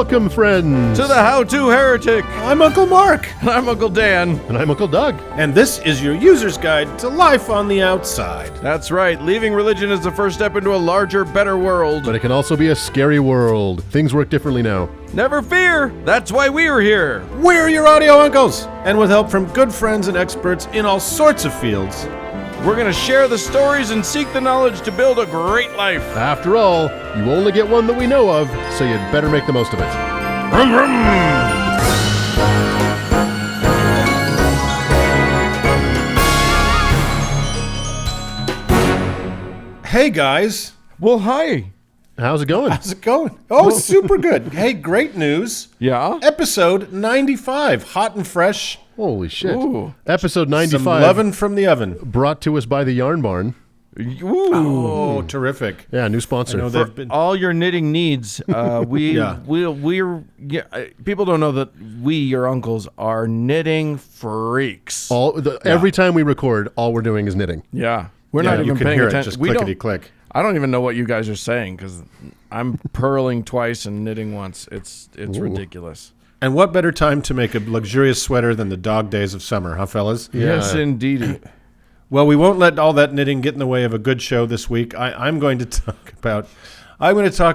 Welcome, friends, to the How-To Heretic. I'm Uncle Mark. And I'm Uncle Dan. And I'm Uncle Doug. And this is your user's guide to life on the outside. That's right. Leaving religion is the first step into a larger, better world. But it can also be a scary world. Things work differently now. Never fear. That's why we're here. We're your audio uncles. And with help from good friends and experts in all sorts of fields, we're going to share the stories and seek the knowledge to build a great life. After all, you only get one that we know of, so you'd better make the most of it. Vroom, vroom. Hey guys. Well, hi. How's it going? How's it going? Oh, super good. Hey, great news. Yeah? Episode 95, hot and fresh. Holy shit. Ooh. Episode 95. Some lovin' from the oven. Brought to us by the Yarn Barn. Ooh. Oh, terrific. Yeah, new sponsor. I know For they've been... all your knitting needs, we're people don't know that we, your uncles, are knitting freaks. Every time we record, all we're doing is knitting. Yeah. We're Yeah, not you even can paying hear attention. it just We don't- clickety-click. I don't even know what you guys are saying because I'm purling twice and knitting once. It's ridiculous. And what better time to make a luxurious sweater than the dog days of summer, huh, fellas? Yes, indeed. Well, we won't let all that knitting get in the way of a good show this week. I'm going to talk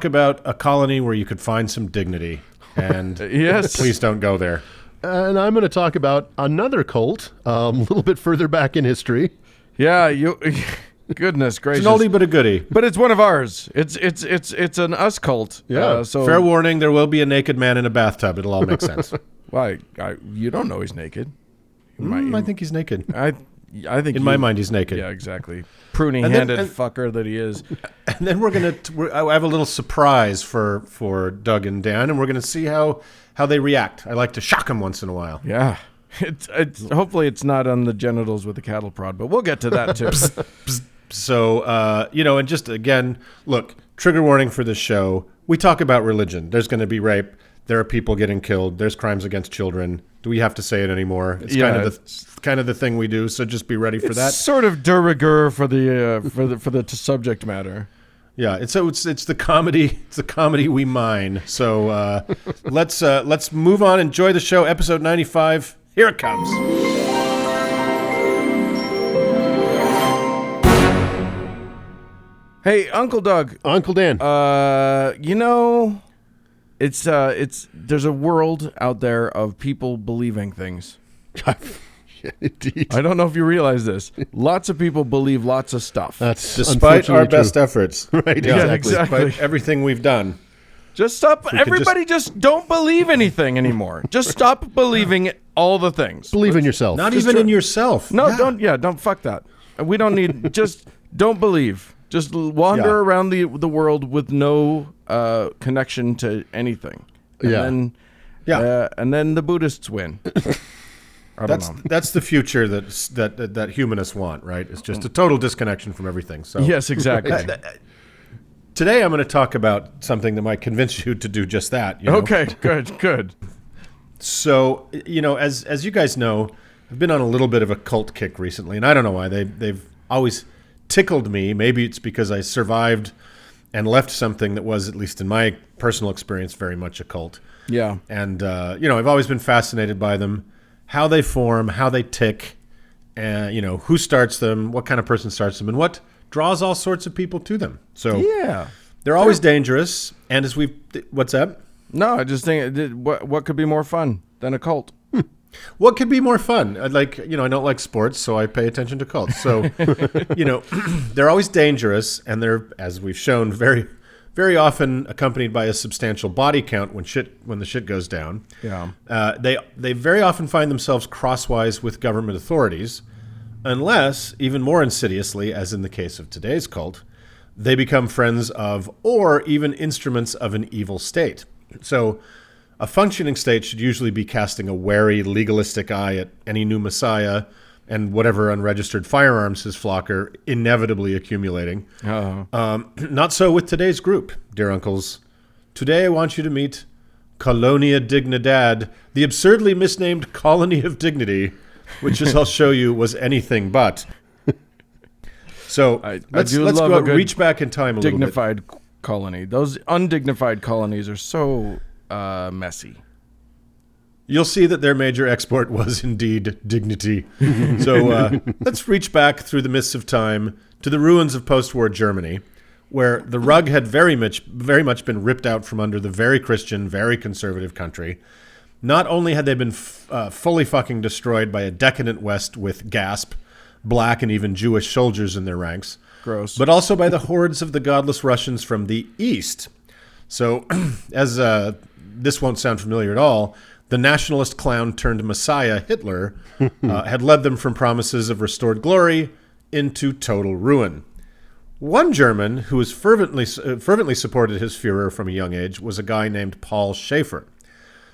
about a colony where you could find some dignity. And Yes. please don't go there. And I'm going to talk about another cult, a little bit further back in history. Yeah, you. Goodness gracious! It's an oldie but a goodie. But it's one of ours. It's an us cult. Yeah. So Fair warning: there will be a naked man in a bathtub. It'll all make sense. Why? You don't know he's naked. I think he's naked. I think In my mind, he's naked. Yeah, exactly. Pruny-handed fucker that he is. And then I have a little surprise for Doug and Dan, and we're gonna see how they react. I like to shock them once in a while. Yeah. It's hopefully it's not on the genitals with a cattle prod, but we'll get to that too. So, and just again, look, trigger warning for this show. We talk about religion. There's going to be rape. There are people getting killed. There's crimes against children. Do we have to say it anymore? It's kind of the thing we do. So just be ready for that. Sort of de rigueur for the subject matter. Yeah, it's the comedy. It's the comedy we mine. So let's move on. Enjoy the show. Episode 95. Here it comes. Hey, Uncle Doug. Uncle Dan. It's there's a world out there of people believing things. Yeah, indeed. I don't know if you realize this. Lots of people believe lots of stuff. That's Despite our unfortunately best true. efforts. Right, Yeah, exactly. Despite everything we've done. Just stop. Everybody just don't believe anything anymore. Just stop believing all the things. Believe in yourself. Not even in yourself. No, Yeah. don't fuck that. We don't need, just don't believe. Just wander around the world with no connection to anything. And and then the Buddhists win. I don't know. That's the future that humanists want, right? It's just a total disconnection from everything. So Yes, exactly. today I'm going to talk about something that might convince you to do just that. You know? Okay, good. So, as you guys know, I've been on a little bit of a cult kick recently, and I don't know why. They've always tickled me. Maybe it's because I survived and left something that was, at least in my personal experience, very much a cult. Yeah. And, I've always been fascinated by them, how they form, how they tick, and, who starts them, what kind of person starts them, and what draws all sorts of people to them. So Yeah. they're always dangerous. And what's that? No, I just think what could be more fun than a cult? What could be more fun? I don't like sports, so I pay attention to cults. So, they're always dangerous, and they're, as we've shown, very, very often accompanied by a substantial body count when the shit goes down. Yeah. They very often find themselves crosswise with government authorities, unless, even more insidiously, as in the case of today's cult, they become friends of or even instruments of an evil state. So, a functioning state should usually be casting a wary, legalistic eye at any new messiah and whatever unregistered firearms his flock are inevitably accumulating. Not so with today's group, dear uncles. Today I want you to meet Colonia Dignidad, the absurdly misnamed Colony of Dignity, which, as I'll show you, was anything but. So let's go reach back in time a little bit. Dignified colony. Those undignified colonies are so messy. You'll see that their major export was indeed dignity. So let's reach back through the mists of time to the ruins of post-war Germany, where the rug had very much been ripped out from under the very Christian, very conservative country. Not only had they been fully fucking destroyed by a decadent West with, gasp, black and even Jewish soldiers in their ranks, Gross. but also by the hordes of the godless Russians from the East. So, as this won't sound familiar at all, the nationalist clown turned messiah Hitler had led them from promises of restored glory into total ruin. One German who was fervently supported his Führer from a young age was a guy named Paul Schaefer.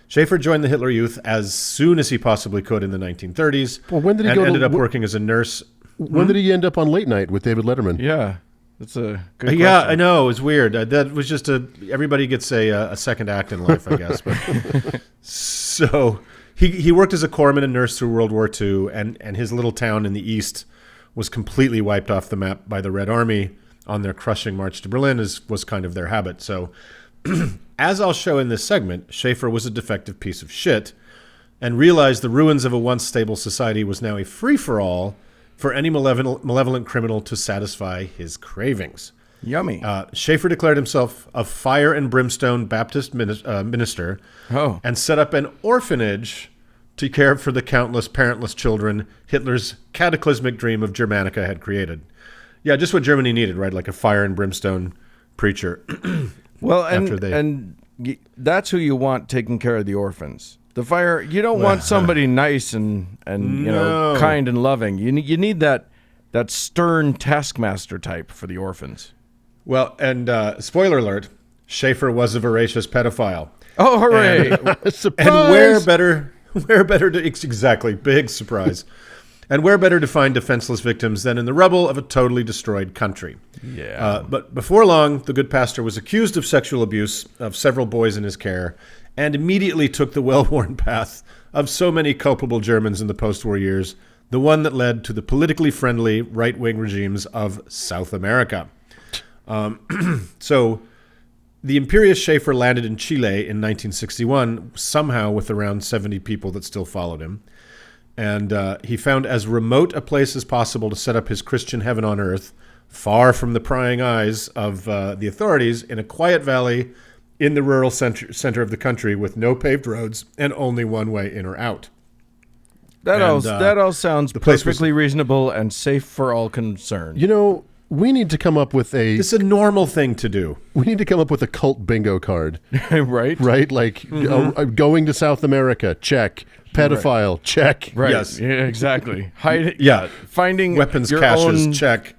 Schaefer joined the Hitler Youth as soon as he possibly could in the 1930s. Well, when did he and go ended up working as a nurse. When did he end up on Late Night with David Letterman? Yeah, that's a good question. Yeah, I know. It was weird. That was just everybody gets a second act in life, I guess. But so he worked as a corpsman and nurse through World War II, and his little town in the East was completely wiped off the map by the Red Army on their crushing march to Berlin, was kind of their habit. So as I'll show in this segment, Schaefer was a defective piece of shit and realized the ruins of a once stable society was now a free-for-all for any malevolent criminal to satisfy his cravings. Yummy. Schaefer declared himself a fire and brimstone Baptist minister and set up an orphanage to care for the countless parentless children Hitler's cataclysmic dream of Germanica had created. Yeah, just what Germany needed, right? Like a fire and brimstone preacher. Well, and that's who you want taking care of the orphans. The fire, you don't want somebody nice and No. kind and loving. You need that stern taskmaster type for the orphans. Well, and spoiler alert, Schaefer was a voracious pedophile. Oh, hooray! Surprise! And where better to exactly, big surprise. And where better to find defenseless victims than in the rubble of a totally destroyed country? Yeah. But before long, the good pastor was accused of sexual abuse of several boys in his care and immediately took the well-worn path of so many culpable Germans in the post-war years, the one that led to the politically friendly right-wing regimes of South America. So the imperious Schaefer landed in Chile in 1961, somehow with around 70 people that still followed him. And he found as remote a place as possible to set up his Christian heaven on earth, far from the prying eyes of the authorities, in a quiet valley in the rural center of the country with no paved roads and only one way in or out. That all sounds perfectly reasonable and safe for all concerned. You know, we need to come up with It's a normal thing to do. We need to come up with a cult bingo card. Right? Right? Like going to South America, check. Pedophile, check. Right. Yes. Yeah, exactly. Finding Weapons your caches, own, check.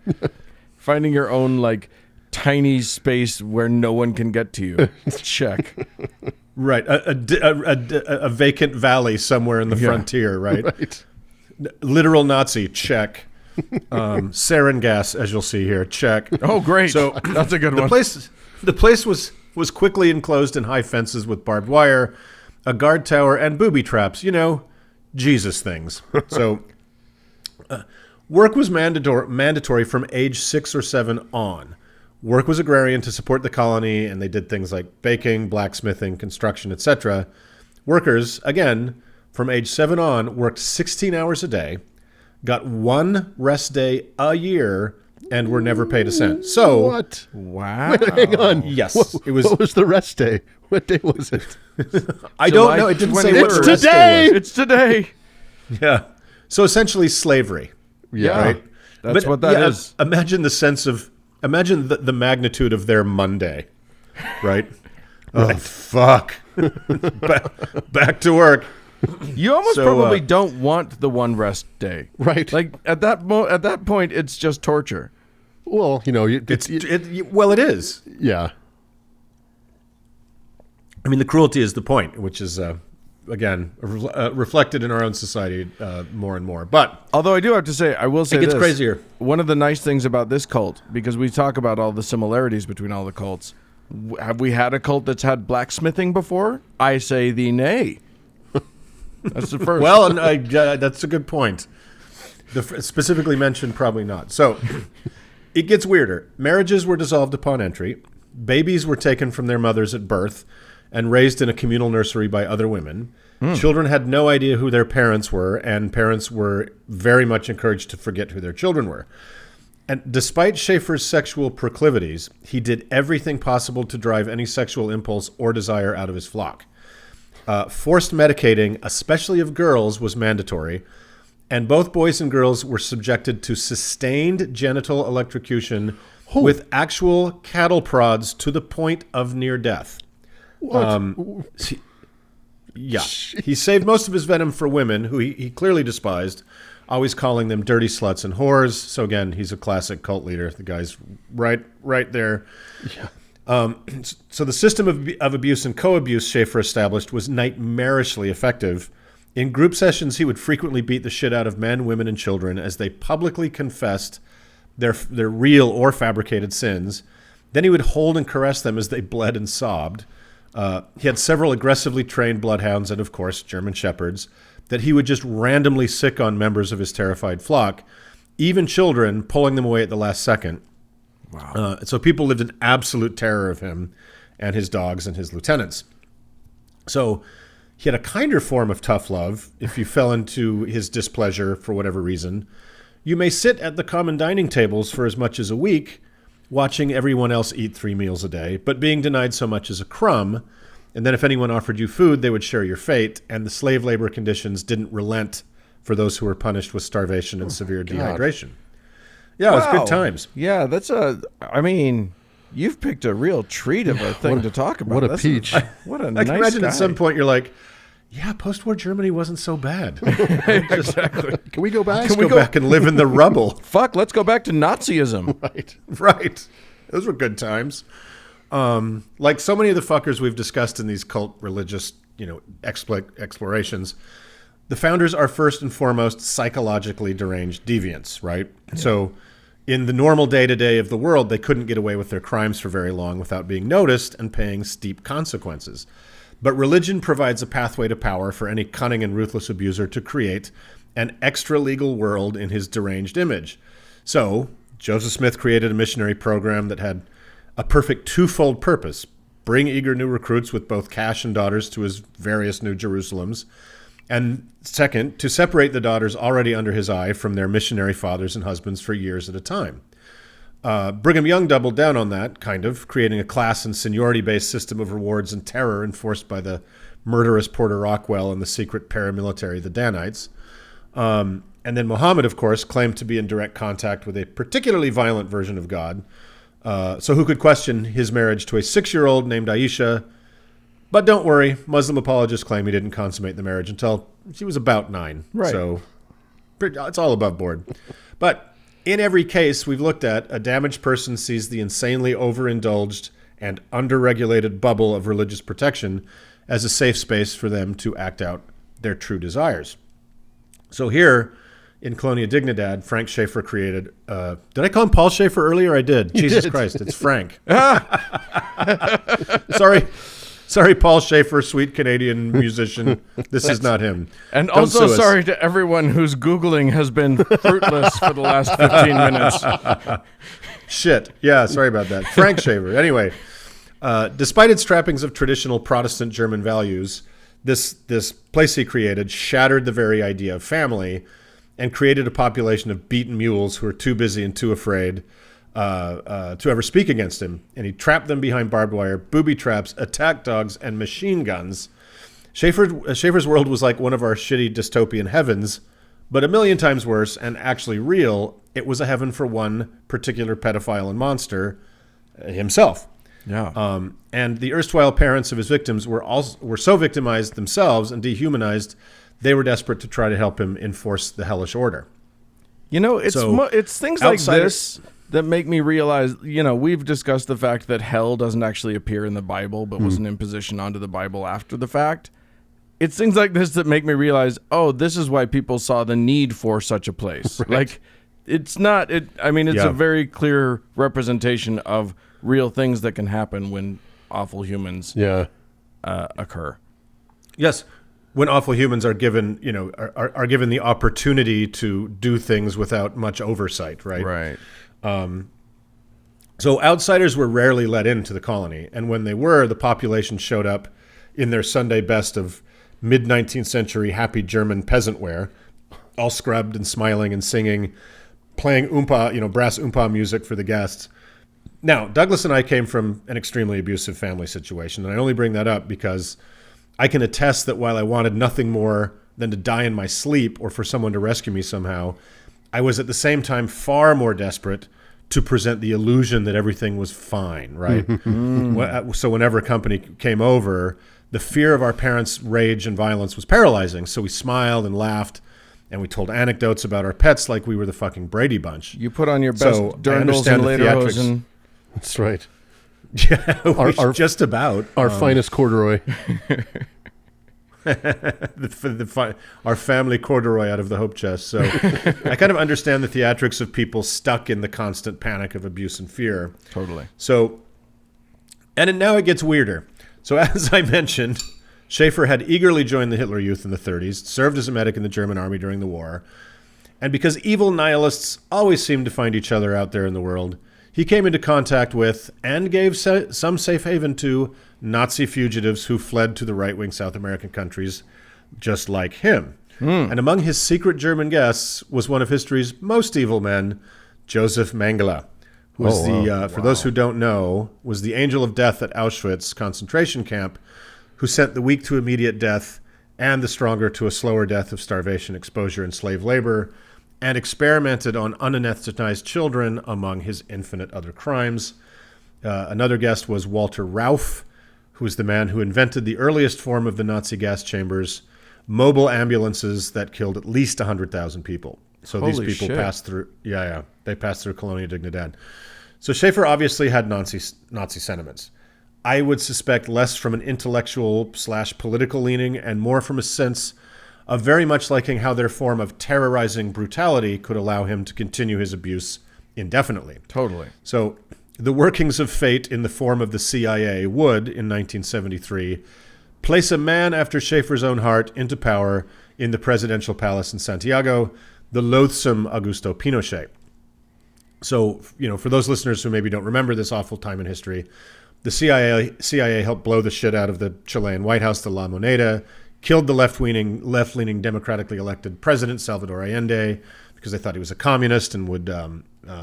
Finding your own tiny space where no one can get to you. Check. Right. A vacant valley somewhere in the frontier, right? Right. Literal Nazi, check. Sarin gas, as you'll see here, check. Oh, great. So that's a good one. The place was quickly enclosed in high fences with barbed wire, a guard tower, and booby traps. Jesus things. So work was mandatory from age 6 or 7 on. Work was agrarian to support the colony, and they did things like baking, blacksmithing, construction, etc. Workers, again, from age 7 on, worked 16 hours a day, got 1 rest day a year, and were never paid a cent. So, What? Wow. Wait, hang on. yes, What was the rest day? What day was it? I don't know. It didn't say what It's the rest day today! It's today. was. Yeah. So essentially slavery. Yeah. Right? That's what that is. Imagine the magnitude of their Monday, right? Oh, fuck. Back to work. You almost So, probably don't want the 1 rest day. Right. Like at that point, it's just torture. Well, It is. yeah. I mean, the cruelty is the point, which is, again, reflected in our own society more and more. But Although I do have to say, I will say it gets this. crazier. One of the nice things about this cult, because we talk about all the similarities between all the cults, have we had a cult that's had blacksmithing before? I say thee nay. That's the first. Well, and that's a good point. Specifically mentioned, probably not. So it gets weirder. Marriages were dissolved upon entry. Babies were taken from their mothers at birth. and raised in a communal nursery by other women. Children had no idea who their parents were, and parents were very much encouraged to forget who their children were. And despite Schaefer's sexual proclivities, he did everything possible to drive any sexual impulse or desire out of his flock. Forced medicating, especially of girls, was mandatory, and both boys and girls were subjected to sustained genital electrocution with actual cattle prods to the point of near death. He saved most of his venom for women, who he clearly despised, always calling them dirty sluts and whores. So again, he's a classic cult leader. The guy's right there. Yeah. So the system of abuse and co-abuse Schaefer established was nightmarishly effective. In group sessions, he would frequently beat the shit out of men, women, and children as they publicly confessed their real or fabricated sins. Then he would hold and caress them as they bled and sobbed. He had several aggressively trained bloodhounds and, of course, German shepherds that he would just randomly sick on members of his terrified flock, even children, pulling them away at the last second. Wow. So people lived in absolute terror of him and his dogs and his lieutenants. So he had a kinder form of tough love. If you fell into his displeasure for whatever reason, you may sit at the common dining tables for as much as a week, watching everyone else eat 3 meals a day, but being denied so much as a crumb. And then if anyone offered you food, they would share your fate. And the slave labor conditions didn't relent for those who were punished with starvation and severe dehydration. Yeah, it was good times. Yeah, you've picked a real treat of a thing to talk about. What a peach. What a I nice can imagine guy. at some point you're like, yeah, post-war Germany wasn't so bad. Exactly. Can we go back? Let's go back and live in the rubble. Fuck, let's go back to Nazism. Right. Those were good times. Like so many of the fuckers we've discussed in these cult religious, explorations, the founders are first and foremost psychologically deranged deviants, right? Yeah. So in the normal day-to-day of the world, they couldn't get away with their crimes for very long without being noticed and paying steep consequences. But religion provides a pathway to power for any cunning and ruthless abuser to create an extra-legal world in his deranged image. So Joseph Smith created a missionary program that had a perfect twofold purpose: bring eager new recruits with both cash and daughters to his various New Jerusalems, and second, to separate the daughters already under his eye from their missionary fathers and husbands for years at a time. Brigham Young doubled down on that, creating a class and seniority-based system of rewards and terror enforced by the murderous Porter Rockwell and the secret paramilitary, the Danites. And then Muhammad, of course, claimed to be in direct contact with a particularly violent version of God. So who could question his marriage to a 6-year-old named Aisha? But don't worry, Muslim apologists claim he didn't consummate the marriage until she was about 9. Right. So it's all above board. But in every case we've looked at, a damaged person sees the insanely overindulged and underregulated bubble of religious protection as a safe space for them to act out their true desires. So here in Colonia Dignidad, Frank Schaefer created... did I call him Paul Schaefer earlier? I did. Jesus Christ, it's Frank. Sorry, Paul Schaefer, sweet Canadian musician. This is not him. And Don't also sue us. sorry to everyone whose Googling has been fruitless for the last 15 minutes. Shit. Yeah, sorry about that. Frank Schaefer. Anyway, despite its trappings of traditional Protestant German values, this place he created shattered the very idea of family and created a population of beaten mules who were too busy and too afraid to ever speak against him. And he trapped them behind barbed wire, booby traps, attack dogs, and machine guns. Schaefer's world was like one of our shitty dystopian heavens, but a million times worse and actually real. It was a heaven for one particular pedophile and monster, himself. Yeah. And the erstwhile parents of his victims were so victimized themselves and dehumanized, they were desperate to try to help him enforce the hellish order. It's things like this that make me realize, we've discussed the fact that hell doesn't actually appear in the Bible, but was an imposition onto the Bible after the fact. It's things like this that make me realize, this is why people saw the need for such a place. Right. Like, it's a very clear representation of real things that can happen when awful humans occur. Yes. When awful humans are given, are given the opportunity to do things without much oversight, right? Right. So outsiders were rarely let into the colony, and when they were, the population showed up in their Sunday best of mid-19th century happy German peasant wear, all scrubbed and smiling and singing, playing brass oompa music for the guests. Now, Douglas and I came from an extremely abusive family situation, and I only bring that up because I can attest that while I wanted nothing more than to die in my sleep or for someone to rescue me somehow, I was at the same time far more desperate to present the illusion that everything was fine, right? So whenever a company came over, the fear of our parents' rage and violence was paralyzing. So we smiled and laughed, and we told anecdotes about our pets like we were the fucking Brady Bunch. You put on your best dirndls and lederhosen. That's right. Yeah, our just about. Our finest corduroy. Our family corduroy out of the hope chest. So I kind of understand the theatrics of people stuck in the constant panic of abuse and fear. Totally. So, now it gets weirder. So as I mentioned, Schaefer had eagerly joined the Hitler Youth in the 30s, served as a medic in the German army during the war, and because evil nihilists always seem to find each other out there in the world, he came into contact with and gave some safe haven to Nazi fugitives who fled to the right-wing South American countries, just like him. And among his secret German guests was one of history's most evil men, Joseph Mengele, who was for those who don't know, was the angel of death at Auschwitz concentration camp, who sent the weak to immediate death and the stronger to a slower death of starvation, exposure, and slave labor, and experimented on unanesthetized children among his infinite other crimes. Another guest was Walter Rauff, who was the man who invented the earliest form of the Nazi gas chambers, mobile ambulances that killed at least 100,000 people. So Holy these people shit. passed through, they passed through Colonia Dignidad. So Schaefer obviously had Nazi sentiments. I would suspect less from an intellectual/political leaning and more from a sense of very much liking how their form of terrorizing brutality could allow him to continue his abuse indefinitely. Totally. So the workings of fate in the form of the CIA would, in 1973, place a man after Schaefer's own heart into power in the presidential palace in Santiago, the loathsome Augusto Pinochet. So, for those listeners who maybe don't remember this awful time in history, the CIA helped blow the shit out of the Chilean White House, the La Moneda, killed the left-leaning democratically elected president, Salvador Allende, because they thought he was a communist and would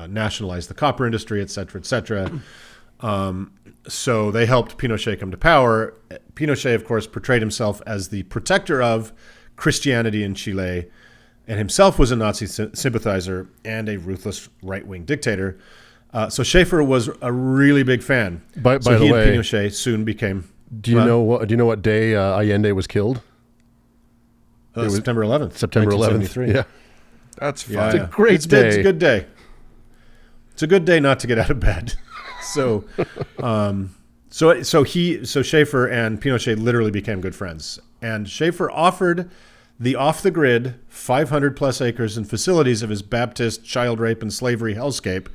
nationalize the copper industry, et cetera, et cetera. So they helped Pinochet come to power. Pinochet, of course, portrayed himself as the protector of Christianity in Chile, and himself was a Nazi sympathizer and a ruthless right-wing dictator. So Schaefer was a really big fan. By the way, Pinochet soon became. Do you know what day Allende was killed? It was September 11th. September 11th. Yeah, That's fine. It's a great day. It's a good day. It's a good day not to get out of bed. So, so Schaefer and Pinochet literally became good friends. And Schaefer offered the off-the-grid 500-plus acres and facilities of his Baptist child rape and slavery hellscape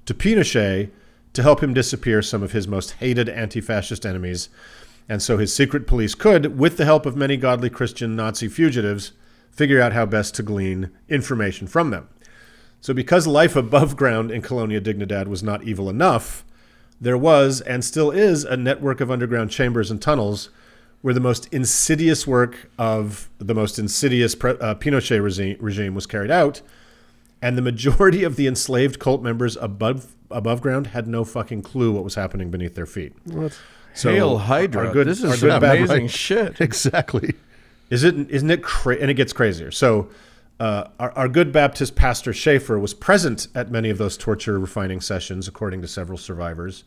to Pinochet to help him disappear some of his most hated anti-fascist enemies. And so his secret police could, with the help of many godly Christian Nazi fugitives, figure out how best to glean information from them. So because life above ground in Colonia Dignidad was not evil enough, there was and still is a network of underground chambers and tunnels where the most insidious work of the most insidious Pinochet regime was carried out, and the majority of the enslaved cult members above ground had no fucking clue what was happening beneath their feet. So Hail Hydra. This is some amazing shit. Exactly. Isn't it and it gets crazier. So our good Baptist pastor Schaefer was present at many of those torture refining sessions, according to several survivors.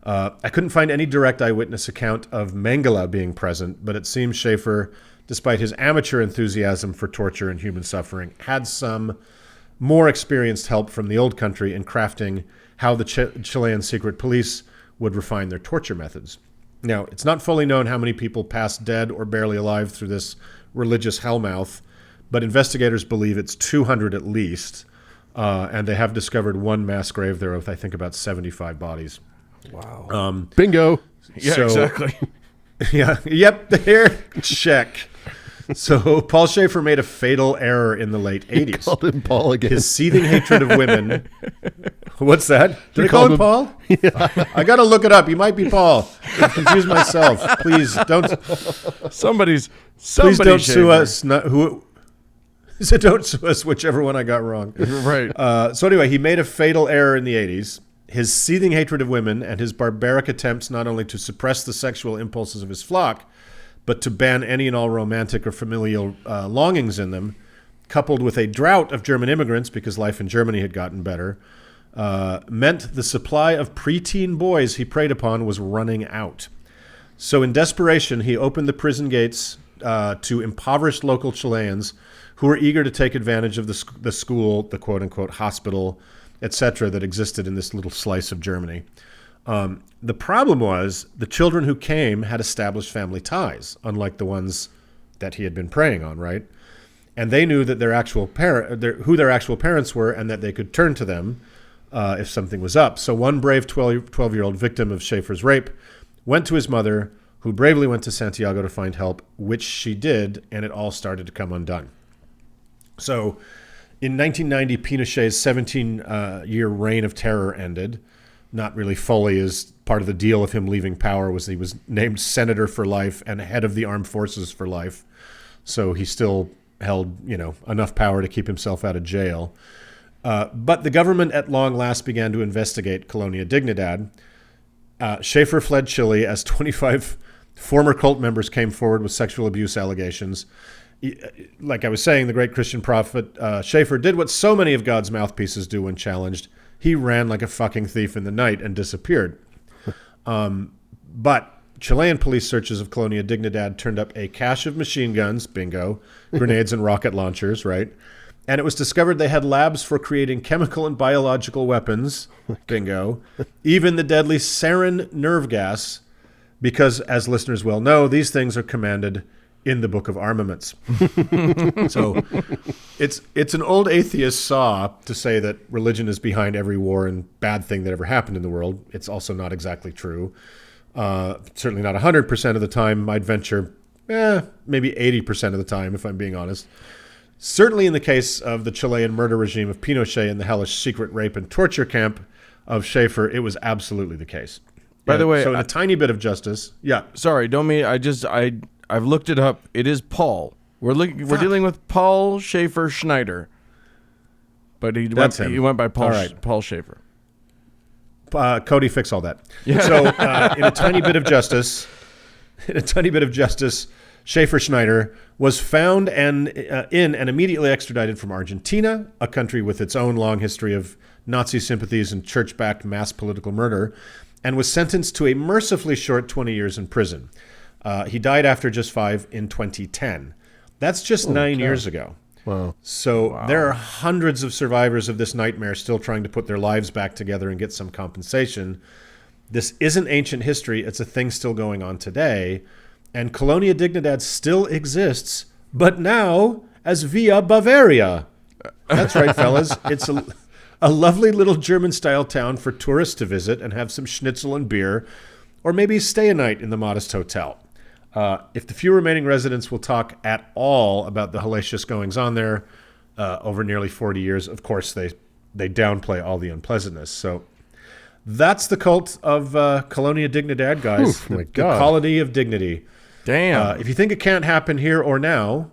I couldn't find any direct eyewitness account of Mengele being present, but it seems Schaefer, despite his amateur enthusiasm for torture and human suffering, had some more experienced help from the old country in crafting how the Chilean secret police would refine their torture methods. Now, it's not fully known how many people passed dead or barely alive through this religious hellmouth, but investigators believe it's 200 at least, and they have discovered one mass grave there with, I think, about 75 bodies. Wow. Bingo. Yeah, exactly. Yeah. Yep. There. Check. So Paul Schaefer made a fatal error in the late 80s. Called him Paul again. His seething hatred of women. What's that? Did I call him Paul? Yeah. I got to look it up. He might be Paul. I've confused myself. Please don't. Please don't sue us. So don't sue us, whichever one I got wrong. Right. So anyway, he made a fatal error in the 80s. His seething hatred of women and his barbaric attempts not only to suppress the sexual impulses of his flock, but to ban any and all romantic or familial longings in them, coupled with a drought of German immigrants because life in Germany had gotten better, meant the supply of preteen boys he preyed upon was running out. So in desperation, he opened the prison gates to impoverished local Chileans who were eager to take advantage of the school, the quote-unquote hospital, etc., that existed in this little slice of Germany. The problem was the children who came had established family ties, unlike the ones that he had been preying on, right? And they knew that who their actual parents were and that they could turn to them if something was up. So one brave 12-year-old victim of Schaefer's rape went to his mother, who bravely went to Santiago to find help, which she did, and it all started to come undone. So in 1990, Pinochet's 17-year reign of terror ended. Not really fully, as part of the deal of him leaving power was he was named senator for life and head of the armed forces for life. So he still held, enough power to keep himself out of jail. But the government at long last began to investigate Colonia Dignidad. Schaefer fled Chile as 25 former cult members came forward with sexual abuse allegations. Like I was saying, the great Christian prophet Schaefer did what so many of God's mouthpieces do when challenged. He ran like a fucking thief in the night and disappeared. But Chilean police searches of Colonia Dignidad turned up a cache of machine guns, bingo, grenades and rocket launchers, right? And it was discovered they had labs for creating chemical and biological weapons, bingo, even the deadly sarin nerve gas, because, as listeners well know, these things are commanded in the Book of Armaments. So it's an old atheist saw to say that religion is behind every war and bad thing that ever happened in the world. It's also not exactly true. Certainly not 100% of the time. I'd venture maybe 80% of the time, if I'm being honest. Certainly in the case of the Chilean murder regime of Pinochet and the hellish secret rape and torture camp of Schaefer, it was absolutely the case. By the way, so in a tiny bit of justice, Sorry, don't mean I've looked it up. It is Paul. We're dealing with Paul Schaefer Schneider, but he went by Paul. Right. Paul Schaefer. Cody, fix all that. Yeah. So in a tiny bit of justice, Schaefer Schneider was found and immediately extradited from Argentina, a country with its own long history of Nazi sympathies and church-backed mass political murder, and was sentenced to a mercifully short 20 years in prison. He died after just 5 in 2010. That's just 9 years ago. Wow. So there are hundreds of survivors of this nightmare still trying to put their lives back together and get some compensation. This isn't ancient history. It's a thing still going on today. And Colonia Dignidad still exists, but now as Via Bavaria. That's right, fellas. It's a lovely little German-style town for tourists to visit and have some schnitzel and beer, or maybe stay a night in the modest hotel. If the few remaining residents will talk at all about the hellacious goings-on there over nearly 40 years, of course, they downplay all the unpleasantness. So that's the cult of Colonia Dignidad, guys. The colony of dignity. Damn. If you think it can't happen here or now,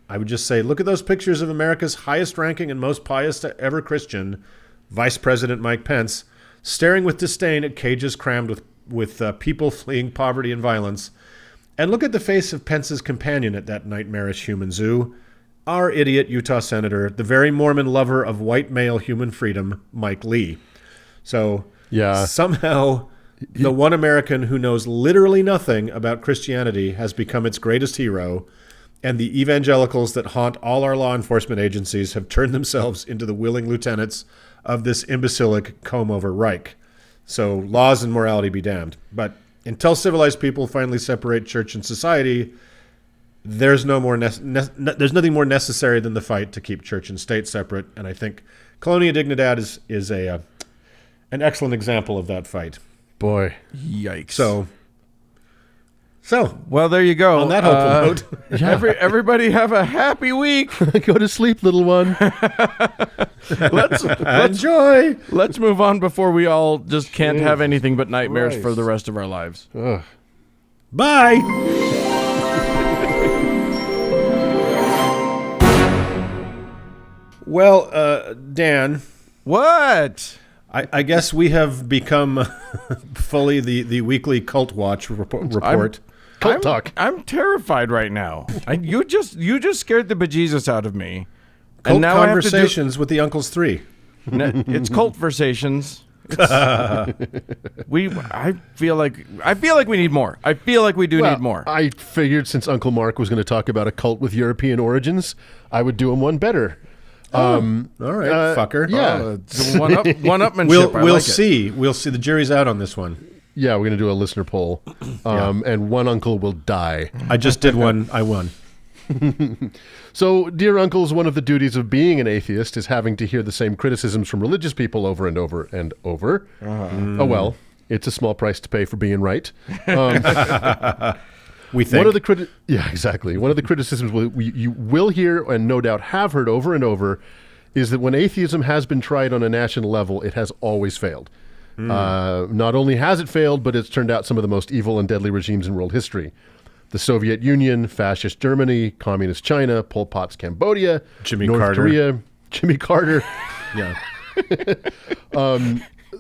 I would just say, look at those pictures of America's highest-ranking and most pious ever Christian, Vice President Mike Pence, staring with disdain at cages crammed with people fleeing poverty and violence. And look at the face of Pence's companion at that nightmarish human zoo, our idiot Utah Senator, the very Mormon lover of white male human freedom, Mike Lee. So somehow the one American who knows literally nothing about Christianity has become its greatest hero, and the evangelicals that haunt all our law enforcement agencies have turned themselves into the willing lieutenants of this imbecilic comb-over Reich. So laws and morality be damned. But until civilized people finally separate church and society, there's there's nothing more necessary than the fight to keep church and state separate. And I think Colonia Dignidad is an excellent example of that fight. Boy. Yikes. So So, well, there you go. on that hopeful note, everybody have a happy week. Go to sleep, little one. Let's enjoy. Let's move on before we all just can't have anything but nightmares for the rest of our lives. Bye. Well, Dan. What? I guess we have become fully the weekly Cult Watch report. Cult talk. I'm terrified right now. You just scared the bejesus out of me. Cult and now Conversations with the Uncles 3. It's Cultversations. I feel like we need more. I feel like we need more. I figured since Uncle Mark was going to talk about a cult with European origins, I would do him one better. All right, fucker. Yeah. One-upmanship. We'll see. We'll see. The jury's out on this one. Yeah, we're going to do a listener poll. And one uncle will die. I just did one. I won. So, dear uncles, one of the duties of being an atheist is having to hear the same criticisms from religious people over and over and over. Oh, well, it's a small price to pay for being right. We think. One of the exactly. One of the criticisms you will hear and no doubt have heard over and over is that when atheism has been tried on a national level, it has always failed. Not only has it failed, but it's turned out some of the most evil and deadly regimes in world history. The Soviet Union, Fascist Germany, Communist China, Pol Pot's Cambodia, North Korea, Jimmy Carter. Yeah.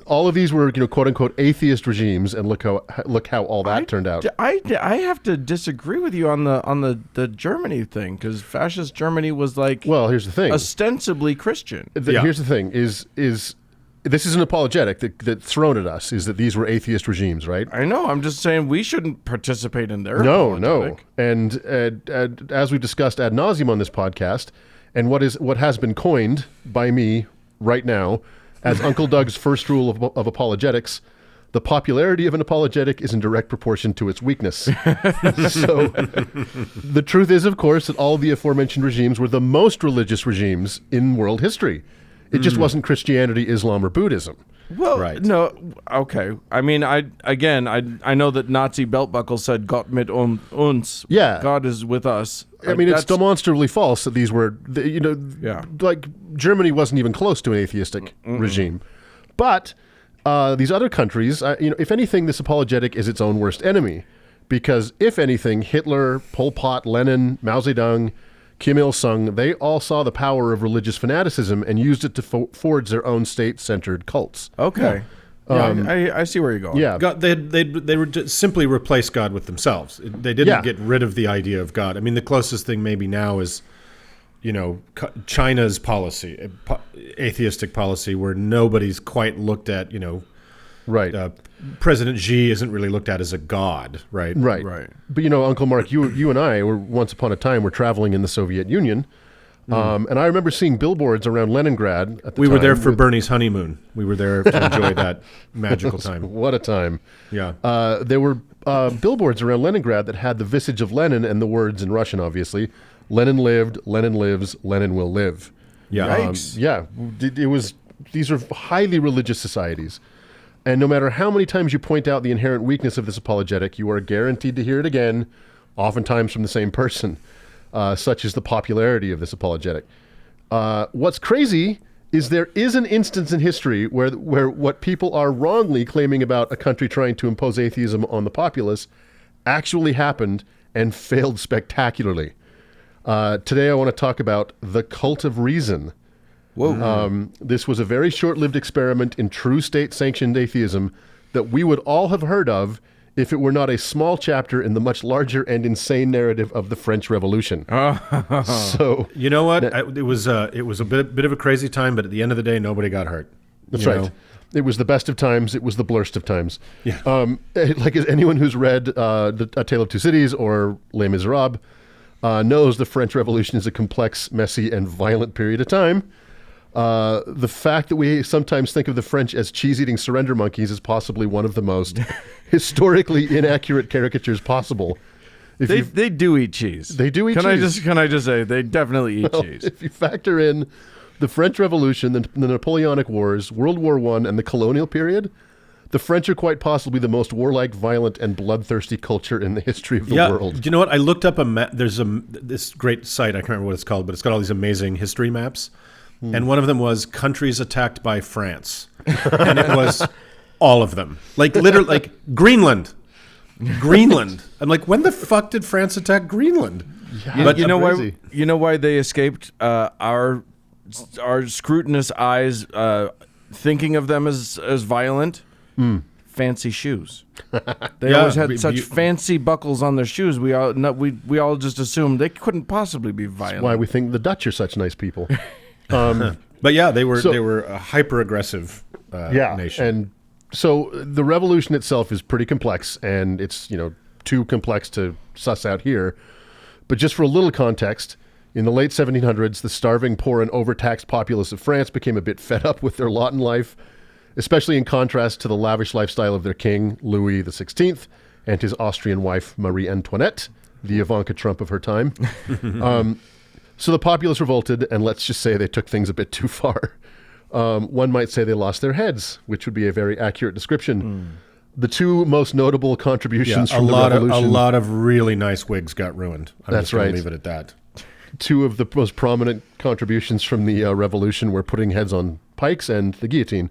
All of these were, quote unquote, atheist regimes, and look how all that turned out. I have to disagree with you on the Germany thing, because fascist Germany was well, here's the thing, ostensibly Christian. Here's the thing: is this is an apologetic that's thrown at us, is that these were atheist regimes, right? I know. I'm just saying we shouldn't participate in their apologetic. And as we've discussed ad nauseum on this podcast, and what has been coined by me right now as Uncle Doug's first rule of apologetics, the popularity of an apologetic is in direct proportion to its weakness. So the truth is, of course, that all of the aforementioned regimes were the most religious regimes in world history. It just wasn't Christianity, Islam, or Buddhism. Well, no, okay. I mean, I know that Nazi belt buckle said "Gott mit uns." Yeah, God is with us. I mean, it's demonstrably false that these were, like Germany wasn't even close to an atheistic regime. But these other countries, if anything, this apologetic is its own worst enemy, because if anything, Hitler, Pol Pot, Lenin, Mao Zedong, Kim Il-sung, they all saw the power of religious fanaticism and used it to forge their own state-centered cults. Okay. I see where you're going. Yeah. God, they were just simply replace God with themselves. They didn't get rid of the idea of God. I mean, the closest thing maybe now is, China's policy, atheistic policy, where nobody's quite looked at, right. President Xi isn't really looked at as a god, right? Right. But Uncle Mark, you and I were once upon a time were traveling in the Soviet Union, and I remember seeing billboards around Leningrad. At the we time. were there for Bernie's honeymoon. We were there to enjoy that magical time. What a time! Yeah. There were billboards around Leningrad that had the visage of Lenin and the words in Russian, obviously: "Lenin lived, Lenin lives, Lenin will live." Yeah. It was. These are highly religious societies. And no matter how many times you point out the inherent weakness of this apologetic, you are guaranteed to hear it again, oftentimes from the same person. Such is the popularity of this apologetic. What's crazy is there is an instance in history where what people are wrongly claiming about a country trying to impose atheism on the populace actually happened and failed spectacularly. Today I want to talk about the cult of reason. Whoa. This was a very short-lived experiment in true state-sanctioned atheism that we would all have heard of if it were not a small chapter in the much larger and insane narrative of the French Revolution. So you know what? It was a bit of a crazy time, but at the end of the day, nobody got hurt. That's right. It was the best of times. It was the blurst of times. Yeah. Like anyone who's read A Tale of Two Cities or Les Miserables knows the French Revolution is a complex, messy, and violent period of time. The fact that we sometimes think of the French as cheese-eating surrender monkeys is possibly one of the most historically inaccurate caricatures possible. They do eat cheese. They do eat cheese. Can I just say they definitely eat cheese? If you factor in the French Revolution, the Napoleonic Wars, World War I, and the colonial period, The French are quite possibly the most warlike, violent, and bloodthirsty culture in the history of the world. You know what? I looked up there's this great site, I can't remember what it's called, but it's got all these amazing history maps. And one of them was countries attacked by France. And it was all of them. Like literally, like Greenland. I'm like, when the fuck did France attack Greenland? Yeah, but you know why they escaped our scrutinous eyes thinking of them as violent? Fancy shoes. They always had such fancy buckles on their shoes. We all just assumed they couldn't possibly be violent. That's why we think the Dutch are such nice people. But yeah, they were a hyper aggressive nation. And so the revolution itself is pretty complex, and it's too complex to suss out here. But just for a little context, in the late 1700s, the starving, poor, and overtaxed populace of France became a bit fed up with their lot in life, especially in contrast to the lavish lifestyle of their king, Louis XVI, and his Austrian wife, Marie Antoinette, the Ivanka Trump of her time. So the populace revolted, and let's just say they took things a bit too far. One might say they lost their heads, which would be a very accurate description. The two most notable contributions from the revolution... A lot of really nice wigs got ruined. That's just right. Leave it at that. Two of the most prominent contributions from the revolution were putting heads on pikes and the guillotine.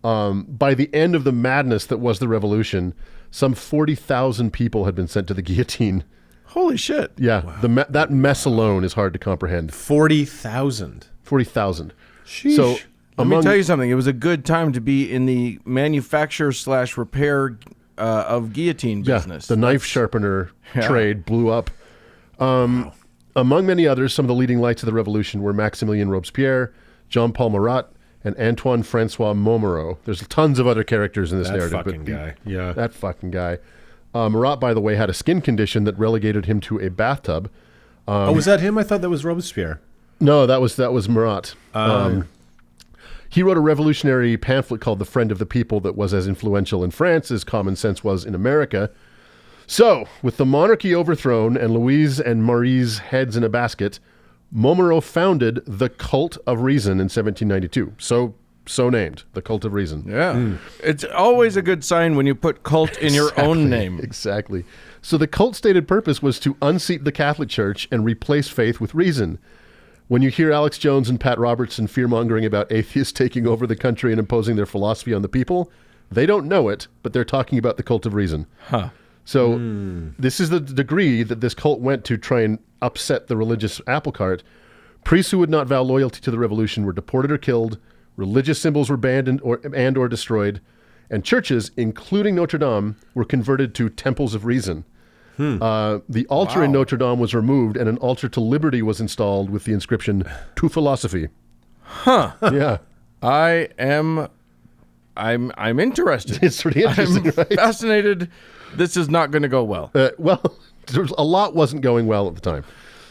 By the end of the madness that was the revolution, some 40,000 people had been sent to the guillotine. Holy shit. Yeah, wow. That mess alone is hard to comprehend. 40,000. 40,000. Sheesh. So let me tell you something. It was a good time to be in the manufacture/repair of guillotine business. The knife sharpener trade blew up. Among many others, some of the leading lights of the revolution were Maximilien Robespierre, Jean-Paul Marat, and Antoine-Francois Montmoreau. There's tons of other characters in this narrative. That fucking guy. Marat, by the way, had a skin condition that relegated him to a bathtub. Was that him? I thought that was Robespierre. No, that was Marat. He wrote a revolutionary pamphlet called The Friend of the People that was as influential in France as Common Sense was in America. So, with the monarchy overthrown and Louise and Marie's heads in a basket, Montmoreau founded the Cult of Reason in 1792. So named, the Cult of Reason. Yeah. It's always a good sign when you put cult in your own name. Exactly. So the cult's stated purpose was to unseat the Catholic Church and replace faith with reason. When you hear Alex Jones and Pat Robertson fear-mongering about atheists taking over the country and imposing their philosophy on the people, they don't know it, but they're talking about the Cult of Reason. Huh. So this is the degree that this cult went to try and upset the religious apple cart. Priests who would not vow loyalty to the revolution were deported or killed, religious symbols were banned or destroyed, and churches, including Notre Dame, were converted to temples of reason. The altar in Notre Dame was removed, and an altar to liberty was installed with the inscription, "To Philosophy." Huh. Yeah. I'm interested. It's pretty interesting, right? Fascinated. This is not going to go well. A lot wasn't going well at the time.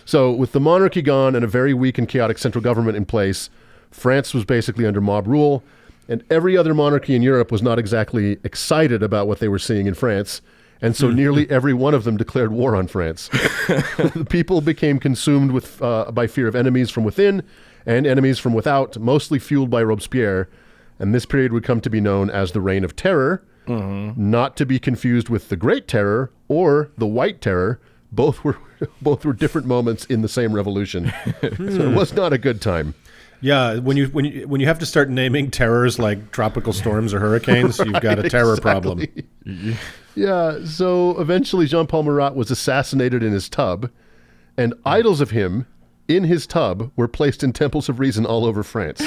So with the monarchy gone and a very weak and chaotic central government in place, France was basically under mob rule, and every other monarchy in Europe was not exactly excited about what they were seeing in France, and so nearly every one of them declared war on France. The people became consumed by fear of enemies from within and enemies from without, mostly fueled by Robespierre, and this period would come to be known as the Reign of Terror, not to be confused with the Great Terror or the White Terror. Both were different moments in the same revolution. So it was not a good time. Yeah, when you have to start naming terrors like tropical storms or hurricanes, you've got a terror problem. Yeah, so eventually Jean-Paul Marat was assassinated in his tub, and idols of him in his tub were placed in temples of reason all over France.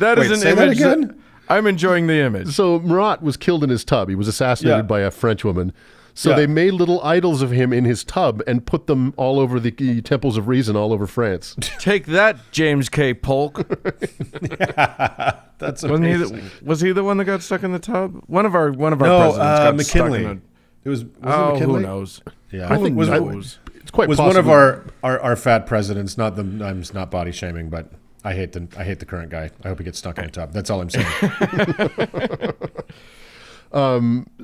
That is an image. Again? I'm enjoying the image. So Marat was killed in his tub. He was assassinated by a French woman. So they made little idols of him in his tub and put them all over the temples of reason all over France. Take that, James K. Polk. That's amazing. Was he the one that got stuck in the tub? One of our presidents got McKinley. stuck in It was McKinley? Who knows? Yeah, I think it's quite was possible. one of our fat presidents. I'm not body shaming, but I hate the current guy. I hope he gets stuck in a tub. That's all I'm saying.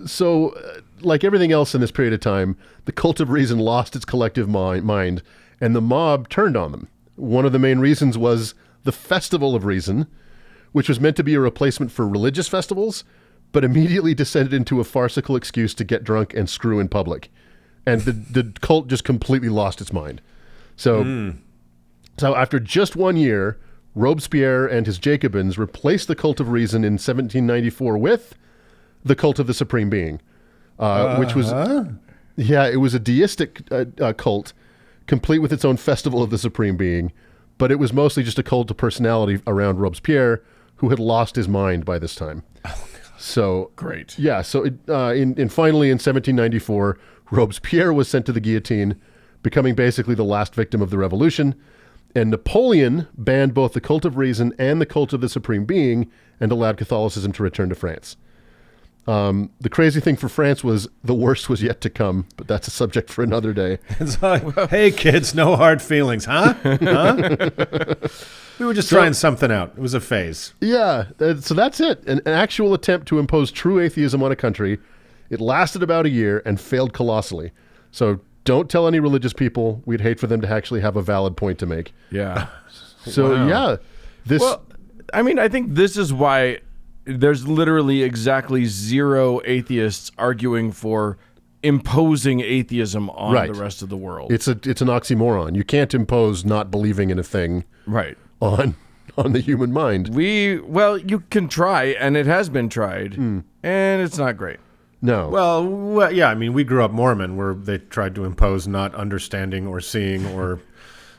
So, like everything else in this period of time, the Cult of Reason lost its collective mind, and the mob turned on them. One of the main reasons was the Festival of Reason, which was meant to be a replacement for religious festivals, but immediately descended into a farcical excuse to get drunk and screw in public. And the cult just completely lost its mind. So after just 1 year, Robespierre and his Jacobins replaced the cult of reason in 1794 with the cult of the Supreme Being, which was, it was a deistic cult, complete with its own festival of the Supreme Being, but it was mostly just a cult of personality around Robespierre, who had lost his mind by this time. So great. Yeah. So finally in 1794, Robespierre was sent to the guillotine, becoming basically the last victim of the revolution. And Napoleon banned both the cult of reason and the cult of the Supreme Being and allowed Catholicism to return to France. The crazy thing for France was the worst was yet to come, but that's a subject for another day. It's like, hey, kids, no hard feelings, huh? We were just trying something out. It was a phase. Yeah, so that's it. An actual attempt to impose true atheism on a country. It lasted about a year and failed colossally. So don't tell any religious people. We'd hate for them to actually have a valid point to make. Yeah. So, this... Well, I mean, I think this is why there's literally exactly zero atheists arguing for imposing atheism on the rest of the world. It's an oxymoron. You can't impose not believing in a thing on the human mind. You can try, and it has been tried, and it's not great. No. Well, yeah, I mean, we grew up Mormon where they tried to impose not understanding or seeing or,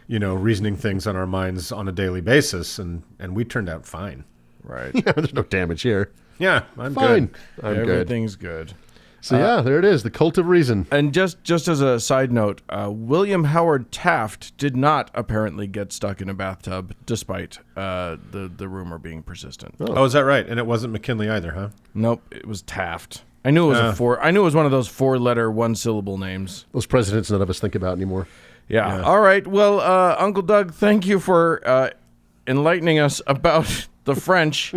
reasoning things on our minds on a daily basis, and we turned out fine. Right. Yeah, there's no damage here. Yeah, I'm fine. good. Everything's good. So there it is, the cult of reason. And just as a side note, William Howard Taft did not apparently get stuck in a bathtub, despite the rumor being persistent. Oh, is that right? And it wasn't McKinley either, huh? Nope, it was Taft. I knew it was I knew it was one of those 4-letter, 1-syllable names. Those presidents none of us think about anymore. Yeah. All right. Well, Uncle Doug, thank you for enlightening us about the French.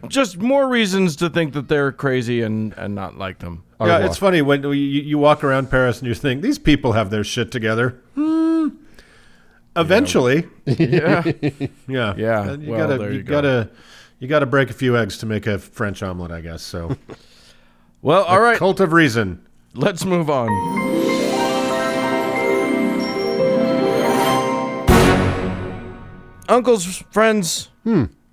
Just more reasons to think that they're crazy and not like them. Yeah, it's funny when you walk around Paris and you think these people have their shit together. Eventually, yeah. You gotta break a few eggs to make a French omelet, I guess. So, well, all right. Cult of reason. Let's move on. Uncles, friends.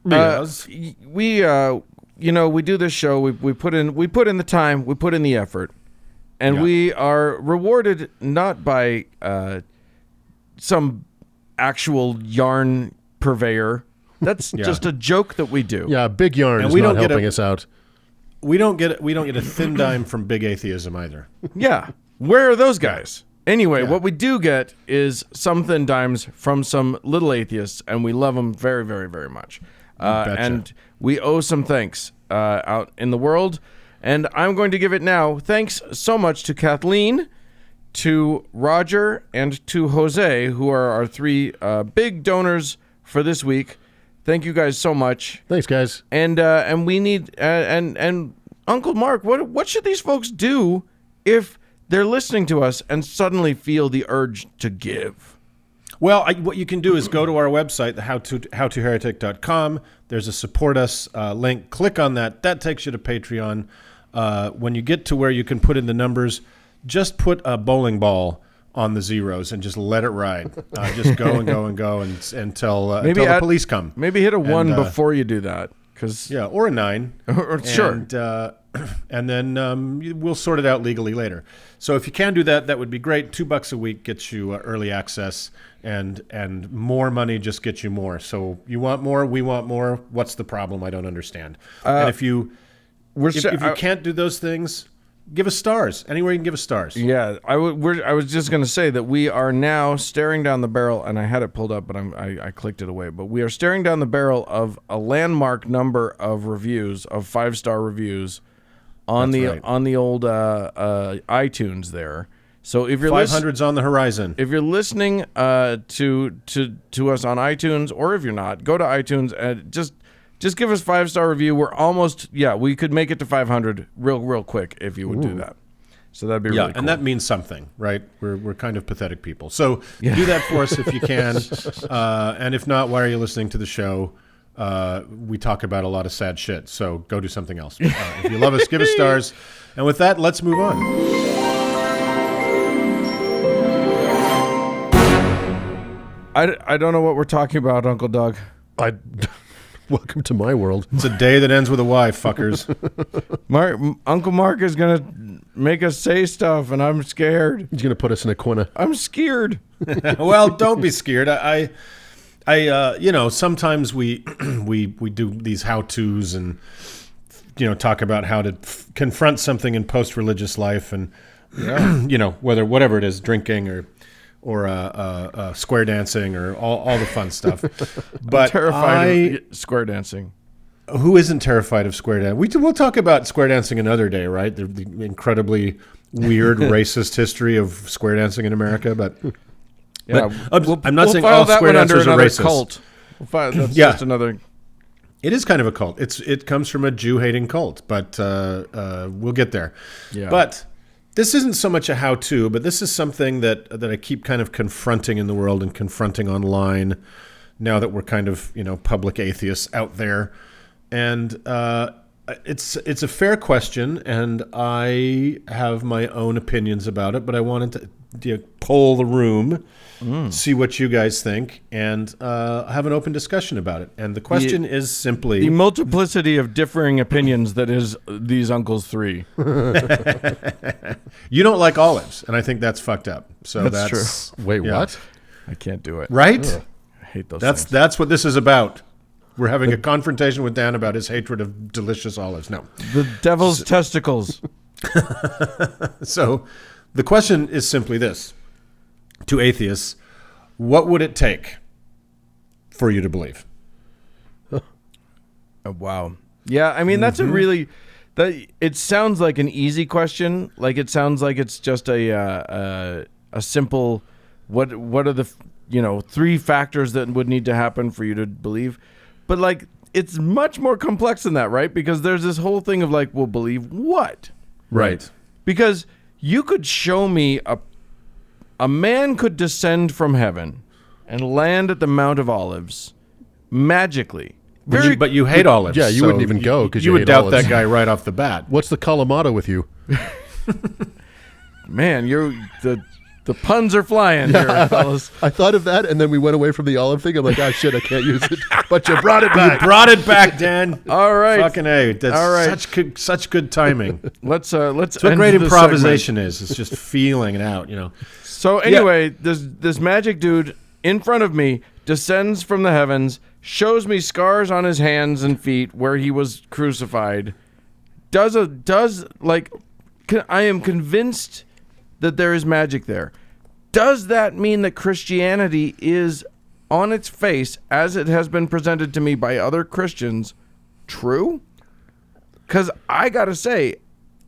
Yes. We do this show. We put in the time, we put in the effort, and we are rewarded not by some actual yarn purveyor. That's just a joke that we do. Yeah, Big Yarn is not helping us out. We don't get a thin dime from Big Atheism either. Yeah, where are those guys? Anyway, what we do get is some thin dimes from some little atheists, and we love them very, very, very much. And we owe some thanks out in the world, and I'm going to give it now. Thanks so much to Kathleen, to Roger, and to Jose, who are our 3 big donors for this week. Thank you guys so much. Thanks, guys. And we need and Uncle Mark, what should these folks do if they're listening to us and suddenly feel the urge to give? Well, what you can do is go to our website, howtoheretic.com. There's a support us link. Click on that. That takes you to Patreon. When you get to where you can put in the numbers, just put a bowling ball on the zeros and just let it ride. Just go and go and go until the police come. Maybe hit a 1 before you do that. Or a 9. Sure. And then we'll sort it out legally later. So if you can do that, that would be great. $2 a week gets you early access, and more money just gets you more. So you want more, we want more. What's the problem? I don't understand. And if you can't do those things, give us stars. Anywhere you can give us stars. Yeah, I was just going to say that we are now staring down the barrel, and I had it pulled up, but I clicked it away. But we are staring down the barrel of a landmark number of reviews, of 5-star reviews, on the old iTunes there. So if you're 500's on the horizon. If you're listening to us on iTunes, or if you're not, go to iTunes and just give us 5-star review. We're almost we could make it to 500 real quick if you would do that. So that'd be really cool. And that means something, right? We're kind of pathetic people. So do that for us if you can. And if not, why are you listening to the show? we talk about a lot of sad shit. So go do something else. If you love us, give us stars. And with that, let's move on. I don't know what we're talking about, Uncle Doug. Welcome to my world. It's a day that ends with a Y, fuckers. Uncle Mark is going to make us say stuff, and I'm scared. He's going to put us in a corner. I'm scared. Well, don't be scared. I sometimes we do these how-tos and, talk about how to confront something in post-religious life and, whatever it is, drinking or square dancing or all the fun stuff. But I'm terrified of square dancing. Who isn't terrified of square dancing? We'll talk about square dancing another day, right? The incredibly weird racist history of square dancing in America. But I'm not saying all square dancers are racist. Cult. That's just another. It is kind of a cult. It comes from a Jew-hating cult, but we'll get there. Yeah. But this isn't so much a how-to, but this is something that I keep kind of confronting in the world and confronting online now that we're kind of, public atheists out there. And it's a fair question, and I have my own opinions about it, but I wanted to poll the room, see what you guys think, and have an open discussion about it. And the question is simply... The multiplicity of differing opinions that is these uncles three. You don't like olives, and I think that's fucked up. So that's true. Wait, what? I can't do it. Right? Ugh, I hate those things. That's what this is about. We're having a confrontation with Dan about his hatred of delicious olives. No. The devil's testicles. So the question is simply this. To atheists, what would it take for you to believe? Oh, wow. Yeah, I mean, that's a really... it sounds like an easy question. Like, it sounds like it's just a simple... What are the three factors that would need to happen for you to believe? But, like, it's much more complex than that, right? Because there's this whole thing of, like, well, believe what? Right. Because you could show me a man could descend from heaven and land at the Mount of Olives magically. But you hate olives. Yeah, you wouldn't even go because you would hate doubt olives. that guy right off the bat. What's the Kalamata with you? Man, the puns are flying here, fellas. I thought of that, and then we went away from the olive thing. I'm like, shit, I can't use it. But you brought it back. You brought it back, Dan. All right. Fucking A. That's all right. such good timing. Let's That's what great improvisation is. It's just feeling it out, So anyway, this magic dude in front of me descends from the heavens, shows me scars on his hands and feet where he was crucified. I am convinced that there is magic there. Does that mean that Christianity is on its face, as it has been presented to me by other Christians, true? Because I gotta say,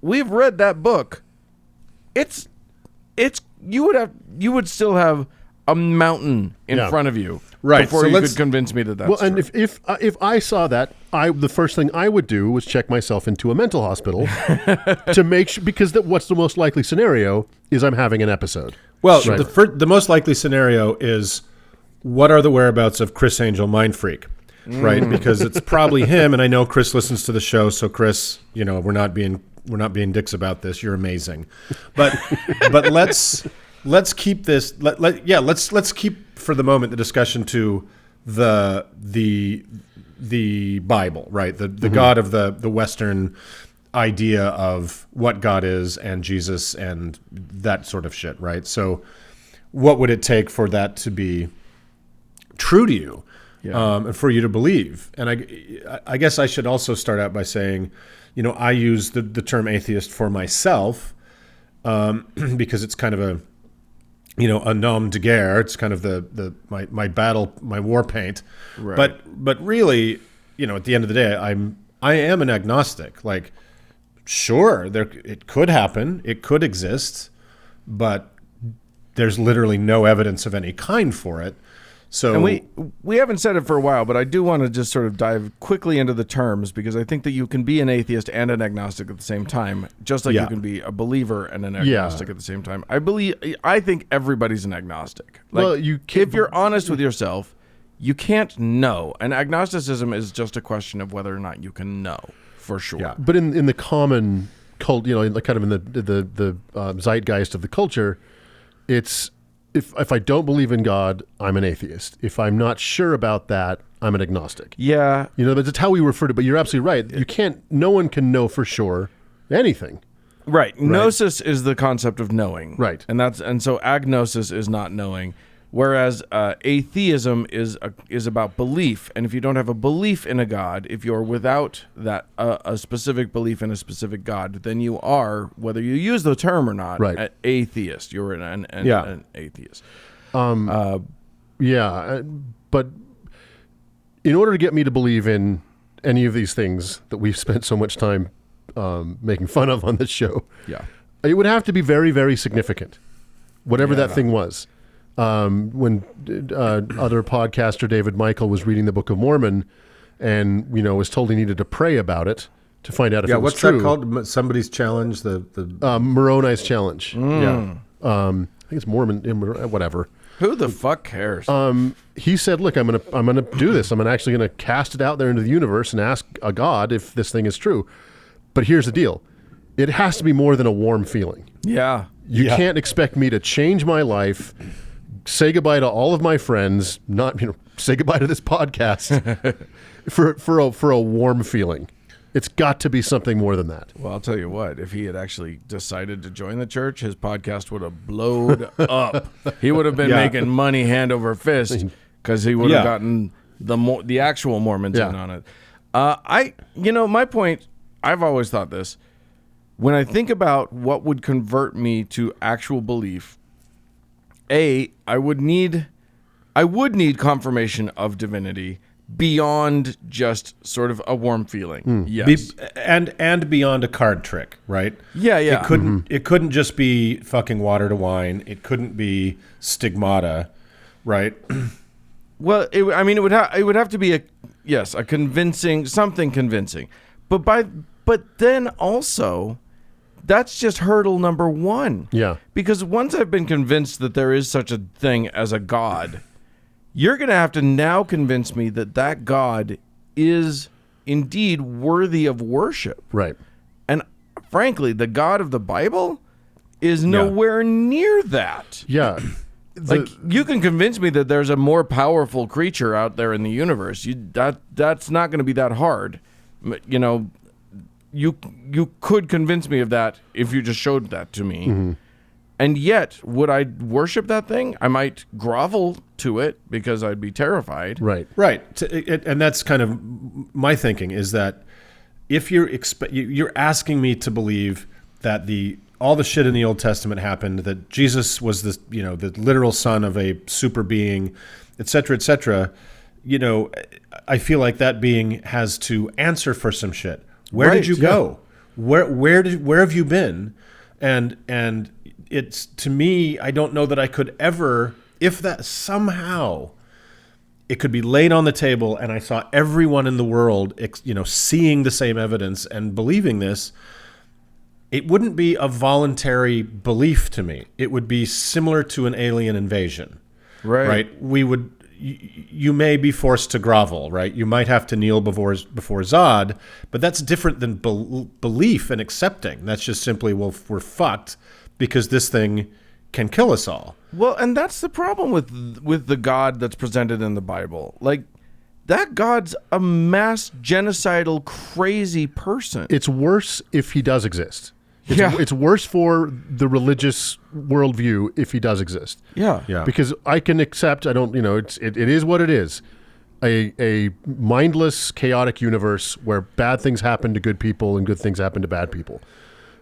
we've read that book. It's you would still have a mountain in front of you, right? Before so you could convince me that that's well. And true. if I saw that, the first thing I would do was check myself into a mental hospital to make sure, because what's the most likely scenario is I'm having an episode. Well, the most likely scenario is what are the whereabouts of Chris Angel Mind Freak, right? Because it's probably him, and I know Chris listens to the show, so Chris, we're not being dicks about this. You're amazing, but let's keep this. Let's keep for the moment the discussion to the Bible, right? The God of the Western idea of what God is and Jesus and that sort of shit, right? So, what would it take for that to be true to you, and for you to believe? And I guess I should also start out by saying, I use the term atheist for myself because it's kind of a nom de guerre. It's kind of my battle, my war paint. Right. But really, at the end of the day, I am an agnostic. Like, sure, it could happen, it could exist, but there's literally no evidence of any kind for it. So, and we haven't said it for a while, but I do want to just sort of dive quickly into the terms, because I think that you can be an atheist and an agnostic at the same time, just like you can be a believer and an agnostic at the same time. I think everybody's an agnostic. Like, well, if you're honest with yourself, you can't know. And agnosticism is just a question of whether or not you can know for sure. Yeah. But in the common cult, kind of in the zeitgeist of the culture, it's if I don't believe in God, I'm an atheist. If I'm not sure about that, I'm an agnostic. Yeah. That's how we refer to it. But you're absolutely right. No one can know for sure anything. Right. Gnosis is the concept of knowing. Right. And so agnosis is not knowing. Whereas atheism is about belief, and if you don't have a belief in a God, if you're without that a specific belief in a specific God, then you are, whether you use the term or not, an atheist. You're an atheist. But in order to get me to believe in any of these things that we've spent so much time making fun of on this show, it would have to be very, very significant, whatever that thing was. When other podcaster David Michael was reading the Book of Mormon and, was told he needed to pray about it to find out if it was what's true. that called? Somebody's challenge? The Moroni's challenge. Yeah. I think it's Mormon, whatever. Who the fuck cares? He said, look, I'm gonna do this. I'm actually gonna cast it out there into the universe and ask a God if this thing is true. But here's the deal. It has to be more than a warm feeling. Yeah. You can't expect me to change my life, say goodbye to all of my friends, not say goodbye to this podcast for a warm feeling. It's got to be something more than that. Well, I'll tell you what, if he had actually decided to join the church, his podcast would have blowed up. He would have been making money hand over fist because he would have gotten the actual Mormons in on it. My point, I've always thought this. When I think about what would convert me to actual belief, I would need confirmation of divinity beyond just sort of a warm feeling. Yes. And beyond a card trick, right? Yeah. It couldn't just be fucking water to wine. It couldn't be stigmata, right? Well, it would have to be a something convincing. But then also, that's just hurdle number one. Yeah. Because once I've been convinced that there is such a thing as a God, you're going to have to now convince me that God is indeed worthy of worship. Right. And frankly, the God of the Bible is nowhere near that. Yeah. You can convince me that there's a more powerful creature out there in the universe. That's not going to be that hard. You could convince me of that if you just showed that to me. Mm-hmm. And yet, would I worship that thing? I might grovel to it because I'd be terrified. Right. And that's kind of my thinking, is that if you're asking me to believe that all the shit in the Old Testament happened, that Jesus was the literal son of a super being, et cetera, I feel like that being has to answer for some shit. Where did you go? Where have you been? And it's, to me, I don't know that I could ever, if that somehow it could be laid on the table and I saw everyone in the world, seeing the same evidence and believing this, it wouldn't be a voluntary belief to me. It would be similar to an alien invasion. Right? You may be forced to grovel, right? You might have to kneel before Zod, but that's different than belief and accepting. That's just simply, well, we're fucked because this thing can kill us all. Well, and that's the problem with the God that's presented in the Bible. Like, that God's a mass genocidal, crazy person. It's worse if he does exist. It's worse for the religious worldview if he does exist. Yeah. Because I can accept, it is what it is. A mindless, chaotic universe where bad things happen to good people and good things happen to bad people.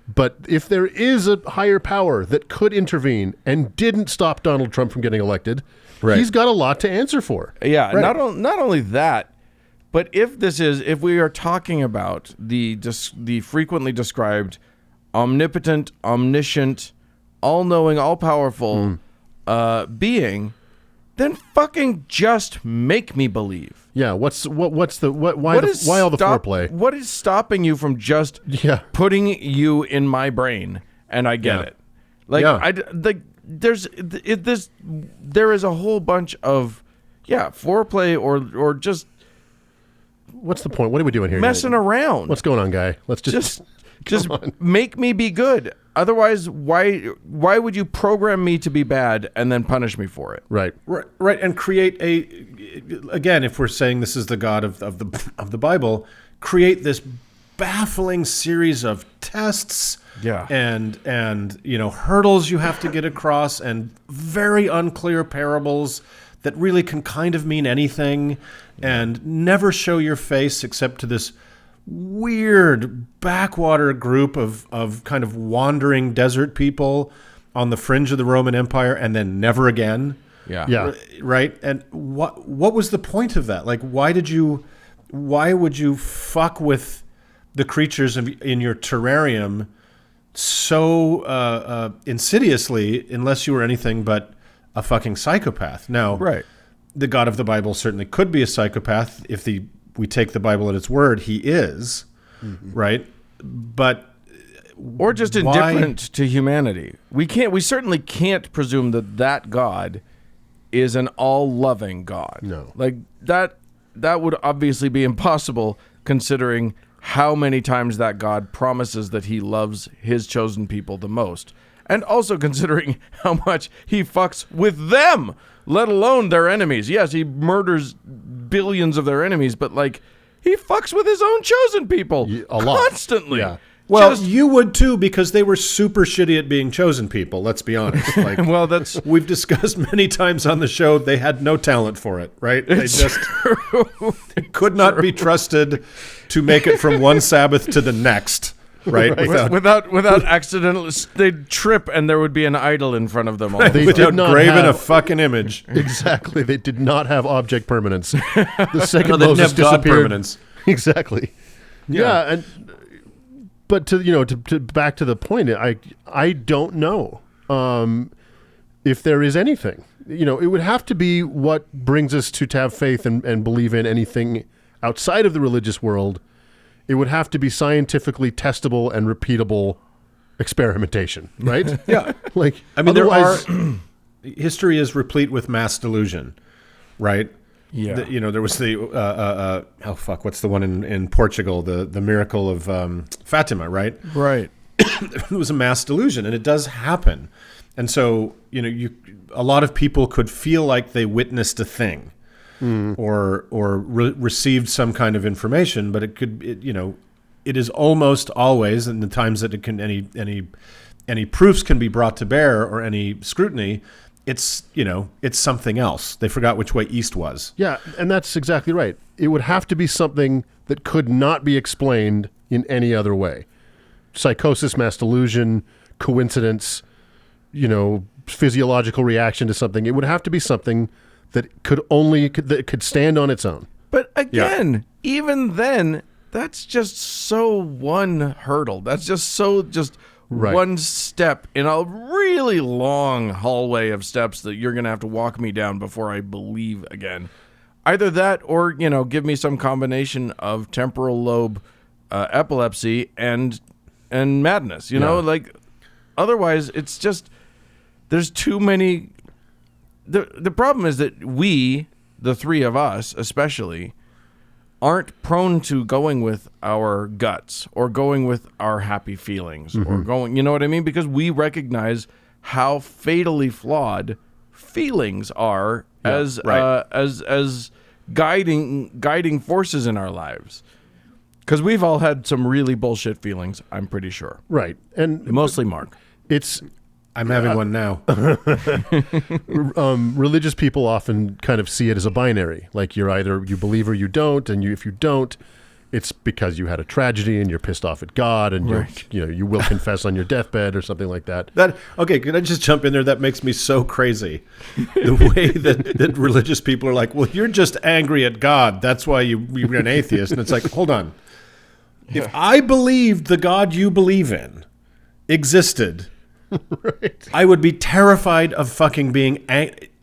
But if there is a higher power that could intervene and didn't stop Donald Trump from getting elected, he's got a lot to answer for. Yeah, right. Not only that, but if we are talking about the frequently described omnipotent, omniscient, all-knowing, all-powerful being, then fucking just make me believe. Yeah, why all the foreplay? What is stopping you from just putting you in my brain and I get it? There is a whole bunch of foreplay or just What's the point? What are we doing here? messing around. What's going on, guy? Let's just make me be good. Otherwise, why would you program me to be bad and then punish me for it? right. Right, and create again, if we're saying this is the God of the Bible, create this baffling series of tests, and hurdles you have to get across, and very unclear parables that really can kind of mean anything, and never show your face except to this weird backwater group of kind of wandering desert people on the fringe of the Roman Empire, and then never again. Yeah. Right. And what was the point of that? Like, why would you fuck with the creatures in your terrarium so insidiously, unless you were anything but a fucking psychopath? Now, the God of the Bible certainly could be a psychopath if we take the Bible at its word. He is, right? But or just indifferent to humanity. We certainly can't presume that God is an all-loving God. No. Like that would obviously be impossible, considering how many times that God promises that he loves his chosen people the most. And also considering how much he fucks with them, let alone their enemies. Yes, he murders billions of their enemies, but like he fucks with his own chosen people a lot. Constantly. Yeah. Well, you would too, because they were super shitty at being chosen people. Let's be honest. Like, well, we've discussed many times on the show. They had no talent for it, right? They just could not be trusted to make it from one Sabbath to the next, right? Without accidentally, they'd trip and there would be an idol in front of them. All They without did not graving have a fucking image. Exactly. They did not have object permanence. The second No, they didn't Moses have God disappeared. permanence. Exactly. Yeah. But to back to the point, I don't know if there is anything. It would have to be what brings us to have faith and believe in anything outside of the religious world. It would have to be scientifically testable and repeatable experimentation, right? Yeah. Like, I mean, otherwise, history is replete with mass delusion, right? Yeah. There was the what's the one in Portugal, the miracle of Fatima, right? Right. It was a mass delusion, and it does happen. And so, a lot of people could feel like they witnessed a thing, or received some kind of information, but it is almost always, in the times that it can any proofs can be brought to bear or any scrutiny, it's something else. They forgot which way east was. yeah, and that's exactly right. It would have to be something that could not be explained in any other way. Psychosis, mass delusion, coincidence, physiological reaction to something. It would have to be something that could stand on its own. But again, even then, that's just so one hurdle. That's just one step in a really long hallway of steps that you're going to have to walk me down before I believe again. Either that or, give me some combination of temporal lobe epilepsy and madness, like otherwise it's just, there's too many. The problem is that we, the three of us especially, aren't prone to going with our guts or going with our happy feelings or going, you know what I mean? Because we recognize how fatally flawed feelings are as guiding forces in our lives. Because we've all had some really bullshit feelings, I'm pretty sure. Right. And mostly Mark. I'm having one now. Religious people often kind of see it as a binary. Like you believe or you don't, and if you don't, it's because you had a tragedy and you're pissed off at God, and you will confess on your deathbed or something like that. Okay, can I just jump in there? That makes me so crazy. The way that religious people are like, well, you're just angry at God. That's why you're an atheist. And it's like, hold on. If I believed the God you believe in existed, right, I would be terrified of fucking being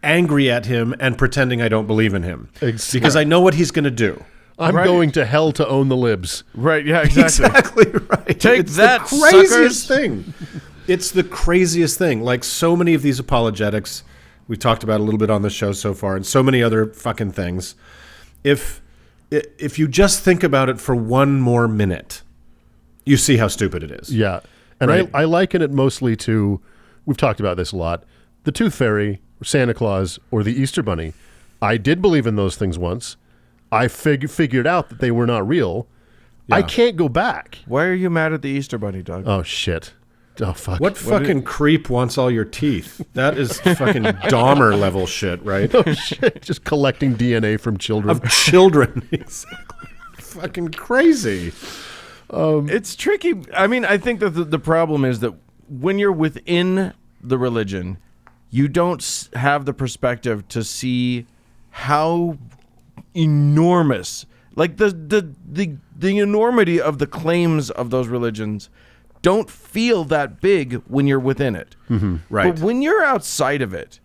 angry at him and pretending I don't believe in him. Exactly. Because I know what he's going to do. I'm going to hell to own the libs. Right, yeah, exactly. Exactly right. It's that, the craziest thing. It's the craziest thing. Like so many of these apologetics, We've talked about a little bit on the show so far, and so many other fucking things. If you just think about it for one more minute, you see how stupid it is. Yeah. And Right. I liken it mostly to, we've talked about this a lot, the Tooth Fairy, or Santa Claus, or the Easter Bunny. I did believe in those things once. I figured out that they were not real. Yeah. I can't go back. Why are you mad at the Easter Bunny, Doug? Oh, shit. Oh, fuck. What fucking creep wants all your teeth? That is fucking Dahmer level shit, right? Oh, shit. Just collecting DNA from children. Of children. Exactly. Fucking crazy. It's tricky. I mean, I think that the problem is that when you're within the religion, you don't have the perspective to see how enormous, like the enormity of the claims of those religions don't feel that big when you're within it. Mm-hmm. Right. But when you're outside of it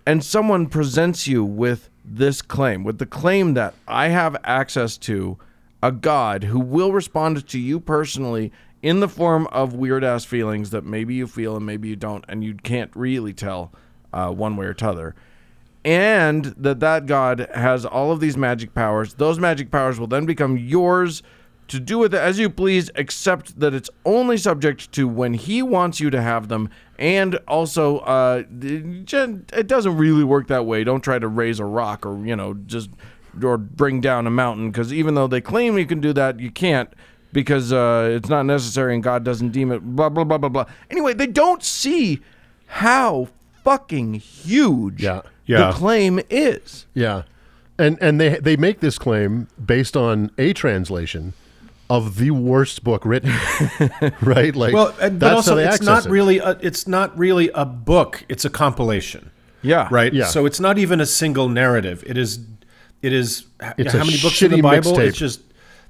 and someone presents you with this claim, with the claim that I have access to a God who will respond to you personally in the form of weird-ass feelings that maybe you feel and maybe you don't, and you can't really tell one way or t'other, and that God has all of these magic powers, those magic powers will then become yours to do with it as you please, except that it's only subject to when he wants you to have them. And also, it doesn't really work that way. Don't try to raise a rock or, or bring down a mountain, because even though they claim you can do that, you can't, because it's not necessary and God doesn't deem it, blah, blah, blah, blah, blah. Anyway, they don't see how fucking huge the claim is. Yeah. And they make this claim based on a translation of the worst book written, right? Like, well, but that's also how they it's access not really a book. It's a compilation. Yeah. Right. Yeah. So it's not even a single narrative. It is. It's how a many books in the shitty Bible? mixtape.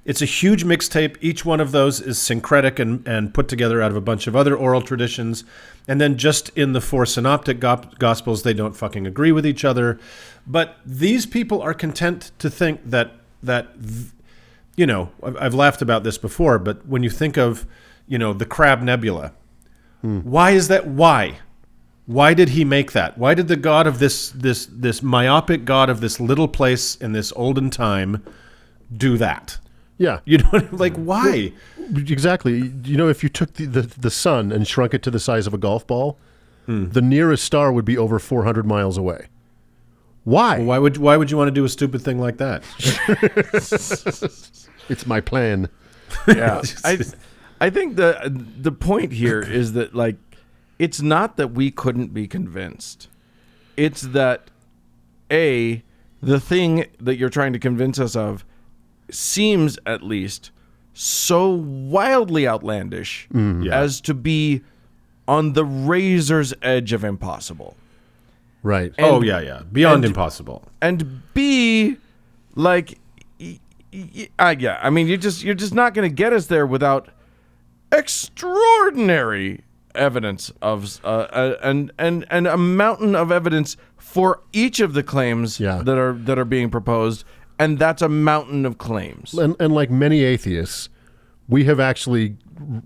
It's a huge mixtape. Each one of those is syncretic and put together out of a bunch of other oral traditions. And then just in the 4 synoptic gospels, they don't fucking agree with each other. But these people are content to think that I've laughed about this before, but when you think of, the Crab Nebula, why is that? Why? Why did he make that? Why did the god of this myopic god of this little place in this olden time do that? Yeah. Why? Exactly. If you took the sun and shrunk it to the size of a golf ball, the nearest star would be over 400 miles away. Why? Well, why would you want to do a stupid thing like that? It's my plan. Yeah. I think the point here is that, like, it's not that we couldn't be convinced. It's that, the thing that you're trying to convince us of seems, at least, so wildly outlandish as to be on the razor's edge of impossible. Right. Beyond impossible. And B, like, I mean, you're just not going to get us there without extraordinary evidence of and a mountain of evidence for each of the claims that are being proposed, and that's a mountain of claims. And like many atheists, we have actually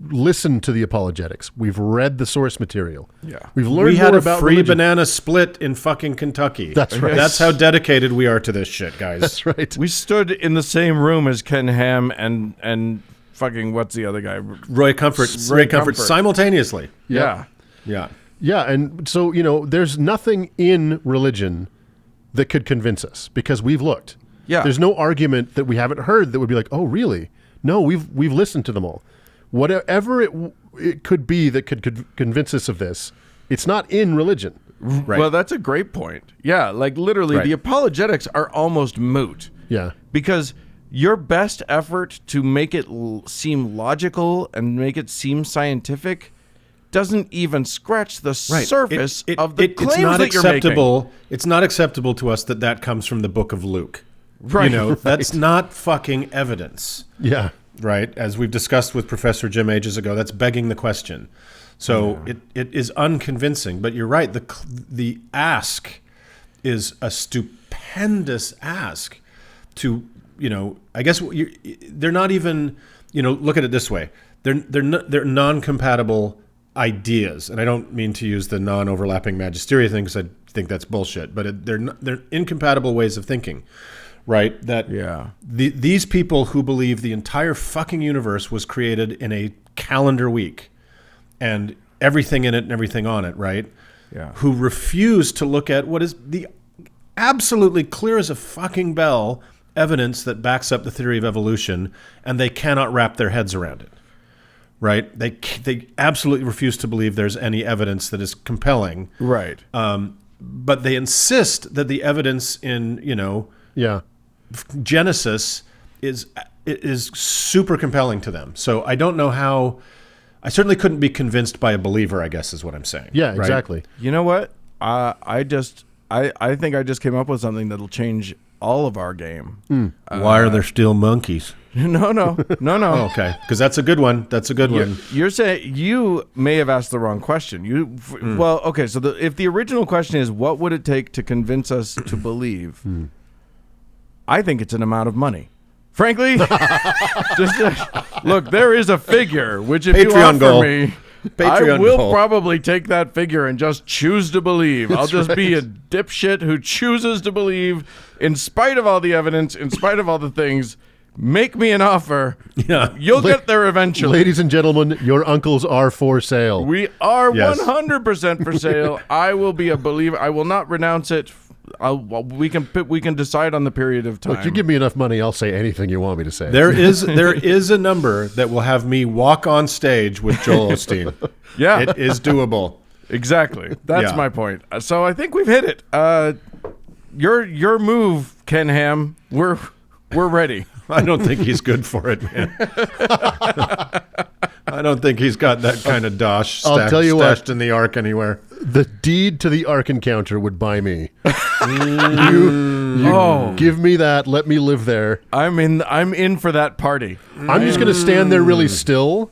listened to the apologetics. We've read the source material. Yeah. We've learned We had more a about free religion. banana split in fucking Kentucky. That's right. That's how dedicated we are to this shit, guys. That's right. We stood in the same room as Ken Ham and fucking, what's the other guy? Roy Comfort simultaneously. Yeah. Yeah. Yeah, and so, there's nothing in religion that could convince us because we've looked. Yeah. There's no argument that we haven't heard that would be like, "Oh, really?" No, we've listened to them all. Whatever it could be that could convince us of this, it's not in religion. Right. Well, that's a great point. Yeah, like literally, the apologetics are almost moot. Yeah. Because your best effort to make it seem logical and make it seem scientific doesn't even scratch the surface of the claims that you're making. It's not acceptable to us that comes from the book of Luke. Right. That's not fucking evidence. Yeah. Right? As we've discussed with Professor Jim ages ago, that's begging the question. So it is unconvincing. But you're right. The ask is a stupendous ask to, I guess they're not even, look at it this way. They're non-compatible ideas, and I don't mean to use the non-overlapping magisteria thing because I think that's bullshit, but they're incompatible ways of thinking, right? That these people who believe the entire fucking universe was created in a calendar week and everything in it and everything on it, right? Yeah. Who refuse to look at what is the absolutely clear as a fucking bell evidence that backs up the theory of evolution, and they cannot wrap their heads around it, right? They absolutely refuse to believe there's any evidence that is compelling. Right. But they insist that the evidence in, Genesis is super compelling to them. So I don't know how. I certainly couldn't be convinced by a believer, I guess is what I'm saying. Yeah, right? exactly. You know what? I think I just came up with something that'll change all of our game. Why are there still monkeys? No. Oh, okay, because that's a good one. That's a good one. You're saying you may have asked the wrong question. Well, okay. So if the original question is what would it take to convince us to believe, I think it's an amount of money. Frankly, look, there is a figure which if Patreon you offer goal. me, Patreon I will goal. probably take that figure and just choose to believe. I'll just be a dipshit who chooses to believe in spite of all the evidence, in spite of all the things. Make me an offer. Yeah. You'll get there eventually. Ladies and gentlemen, your uncles are for sale. We are Yes. 100% for sale. I will be a believer. I will not renounce it. We can decide on the period of time. Look, you give me enough money, I'll say anything you want me to say. There is a number that will have me walk on stage with Joel Osteen. Yeah. It is doable. Exactly. That's Yeah. my point. So I think we've hit it. Your move, Ken Ham. We're ready. I don't think he's good for it, man. I don't think he's got that kind of dosh I'll tell you what. stashed in the ark anywhere. The deed to the Ark encounter would buy me. you give me that. Let me live there. I'm in for that party. I'm just going to stand there really still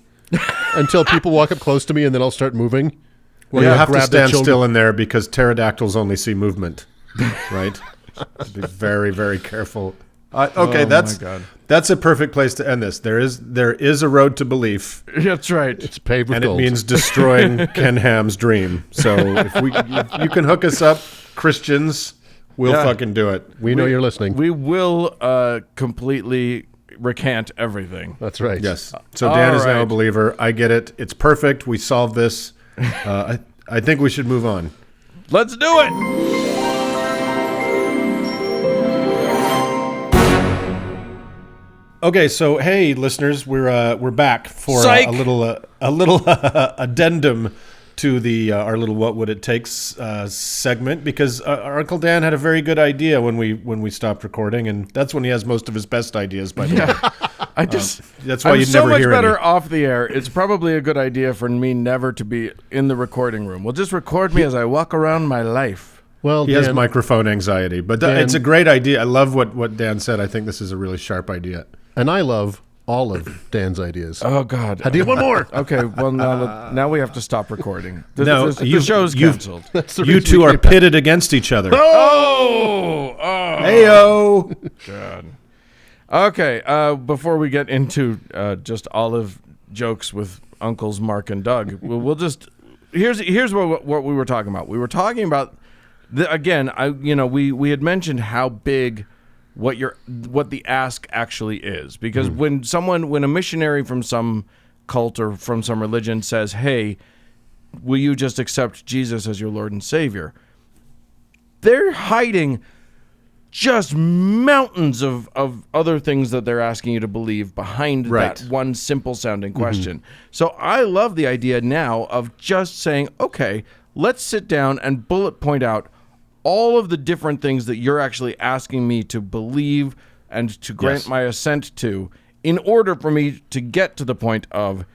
until people walk up close to me, and then I'll start moving. Well, you have to grab their stand still in there because pterodactyls only see movement, right? Be very, very careful. Okay, Oh, that's my God. that's a perfect place to end this. There is a road to belief, That's right. It's paved with and gold. it means destroying Ken Ham's dream. So if you can hook us up, Christians, we'll fucking do it. we know you're listening. We will completely recant everything. That's right. Yes. So Dan All is now a right. believer. I get it. It's perfect. We solved this. I think we should move on. Let's do it. Okay, so hey, listeners, we're back for Psych! a little addendum to the our little "What Would It Take" segment because our Uncle Dan had a very good idea when we stopped recording, and that's when he has most of his best ideas. By the way, that's why I'm you'd so never much hear better any. off the air. It's probably a good idea for me never to be in the recording room. Well, just record me as I walk around my life. Well, He has Dan, microphone anxiety, but Dan- it's a great idea. I love what Dan said. I think this is a really sharp idea. and I love all of Dan's ideas. Oh God! I do one more. Okay, well now we have to stop recording. No, The show's canceled. That's the You reason two we are came back. pitted against each other. Oh, Heyo! God. Okay, before we get into just olive jokes with Uncles Mark and Doug, we'll just here's what we were talking about. We were talking about we had mentioned how big what the ask actually is, because when a missionary from some cult or from some religion says, "Hey, will you just accept Jesus as your Lord and Savior?" They're hiding just mountains of other things that they're asking you to believe behind Right. that one simple sounding question. So I love the idea now of just saying, okay, let's sit down and bullet point out all of the different things that you're actually asking me to believe and to grant Yes. my assent to in order for me to get to the point of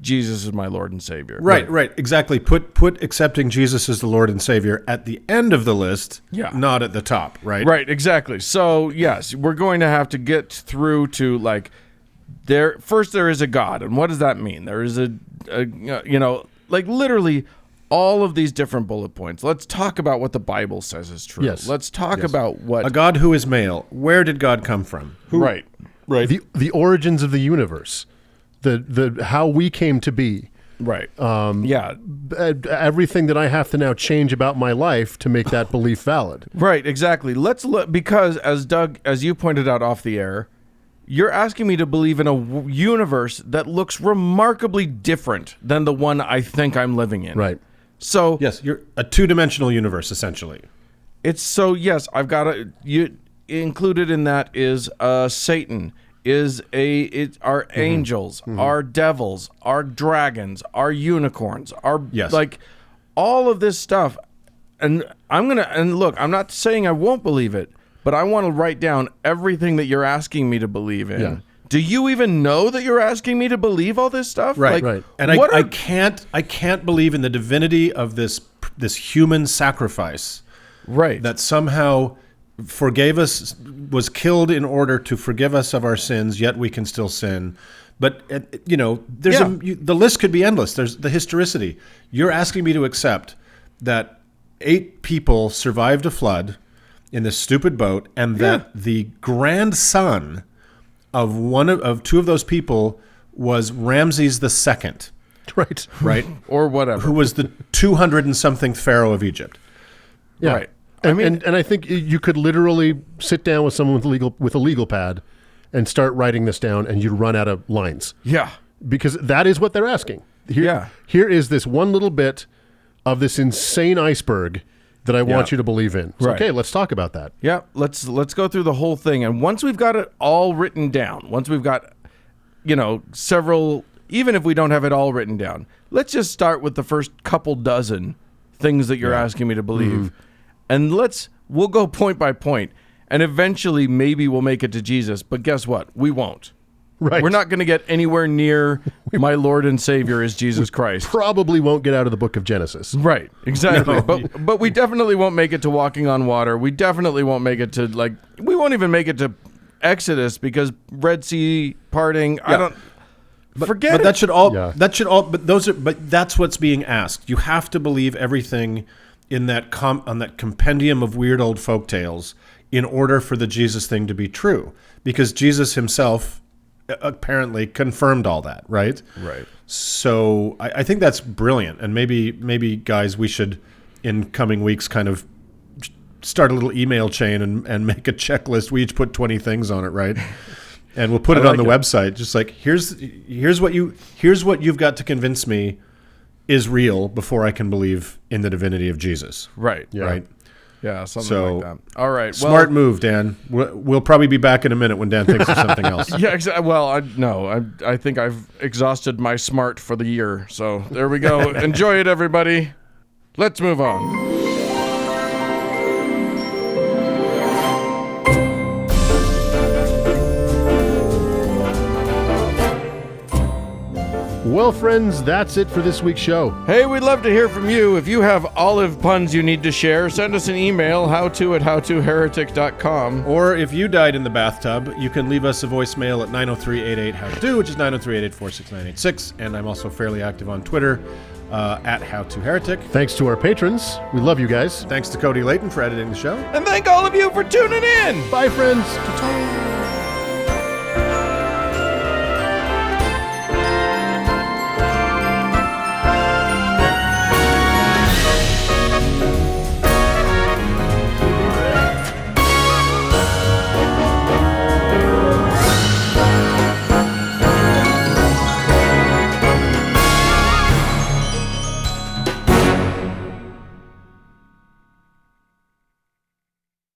Jesus is my Lord and Savior. Right, exactly. Put accepting Jesus as the Lord and Savior at the end of the list, not at the top, right? Right, exactly. So, yes, we're going to have to get through to, like, there is a God. And what does that mean? There is literally all of these different bullet points. Let's talk about what the Bible says is true. Yes. Let's talk about what... A God who is male. Where did God come from? Right. The origins of the universe, the how we came to be, Right. Everything that I have to now change about my life to make that belief valid. Right, exactly. Let's look, because as you pointed out off the air, you're asking me to believe in a universe that looks remarkably different than the one I think I'm living in. Right. So Yes, you're a two-dimensional universe, essentially. I've got included in that is Satan, our angels, our devils, our dragons, our unicorns, like all of this stuff. And look, I'm not saying I won't believe it, but I want to write down everything that you're asking me to believe in. Yeah. Do you even know that you're asking me to believe all this stuff? Right. Like, And I can't believe in the divinity of this human sacrifice. Right. That somehow forgave us, was killed in order to forgive us of our sins, yet we can still sin. But, the list could be endless. There's the historicity. You're asking me to accept that 8 people survived a flood in this stupid boat, and that the grandson of 2 of those people was Ramses II. Right? Or whatever. Who was the 200 and something pharaoh of Egypt. Yeah. Right. And I think you could literally sit down with someone with a legal pad and start writing this down, and you'd run out of lines. Yeah. Because that is what they're asking. Here is this one little bit of this insane iceberg that I want you to believe in. So, okay, let's talk about that. Yeah, let's go through the whole thing. And once we've got it all written down, once we've got, several, even if we don't have it all written down, let's just start with the first couple dozen things that you're asking me to believe. And we'll go point by point. And eventually maybe we'll make it to Jesus. But guess what? We won't. Right. We're not going to get anywhere near my Lord and Savior is Jesus Christ. Probably won't get out of the book of Genesis. Right, exactly. No. But we definitely won't make it to walking on water. We definitely won't make it to, we won't even make it to Exodus, because Red Sea parting, I don't... Forget it. But that's what's being asked. You have to believe everything in that on that compendium of weird old folk tales in order for the Jesus thing to be true, because Jesus himself apparently confirmed all that, right? Right. So I think that's brilliant, and maybe guys, we should in coming weeks kind of start a little email chain and make a checklist. We each put 20 things on it, right? And we'll put it on the website. Just like here's what you've got to convince me is real before I can believe in the divinity of Jesus. Right. Yeah. Right. Yeah, something like that. All right. Smart move, Dan. We'll probably be back in a minute when Dan thinks of something else. Yeah, exactly. Well, I think I've exhausted my smart for the year. So there we go. Enjoy it, everybody. Let's move on. Well, friends, that's it for this week's show. Hey, we'd love to hear from you. If you have olive puns you need to share, send us an email, howto@howtoheretic.com. Or if you died in the bathtub, you can leave us a voicemail at 903-88-HOW-TO, which is 903-884-6986. And I'm also fairly active on Twitter at howtoheretic. Thanks to our patrons. We love you guys. Thanks to Cody Layton for editing the show. And thank all of you for tuning in. Bye, friends. Ta-ta.